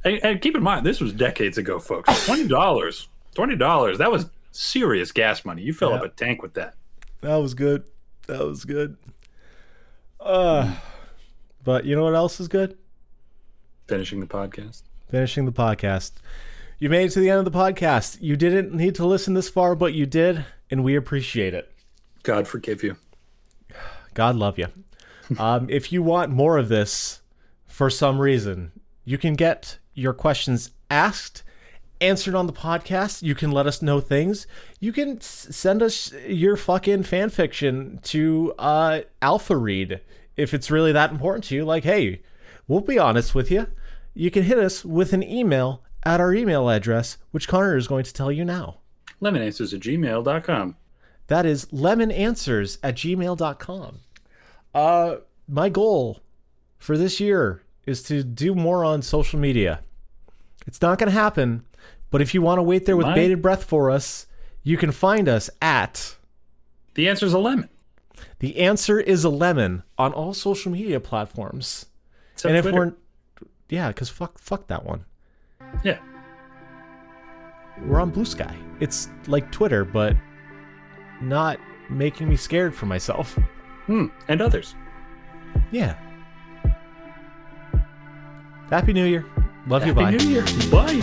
And keep in mind, this was decades ago, folks. $20. That was serious gas money. You fill up a tank with that. That was good. But you know what else is good? Finishing the podcast. You made it to the end of the podcast. You didn't need to listen this far, but you did, and we appreciate it. God forgive you. God love you. If you want more of this, for some reason, you can get your questions asked, answered on the podcast. You can let us know things. You can send us your fucking fan fiction to Alpha Read if it's really that important to you. Like, hey, we'll be honest with you. You can hit us with an email at our email address, which Conor is going to tell you now. lemonanswers@gmail.com. That is lemonanswers@gmail.com. My goal for this year is to do more on social media. It's not going to happen, but if you want to wait there with bated breath for us, you can find us at... The answer's a lemon. The answer is a lemon on all social media platforms. Except and if Twitter. yeah, because fuck that one. Yeah. We're on BlueSky. It's like Twitter, but not making me scared for myself. And others. Yeah. Happy New Year. Love you. Bye. Happy New Year. Bye.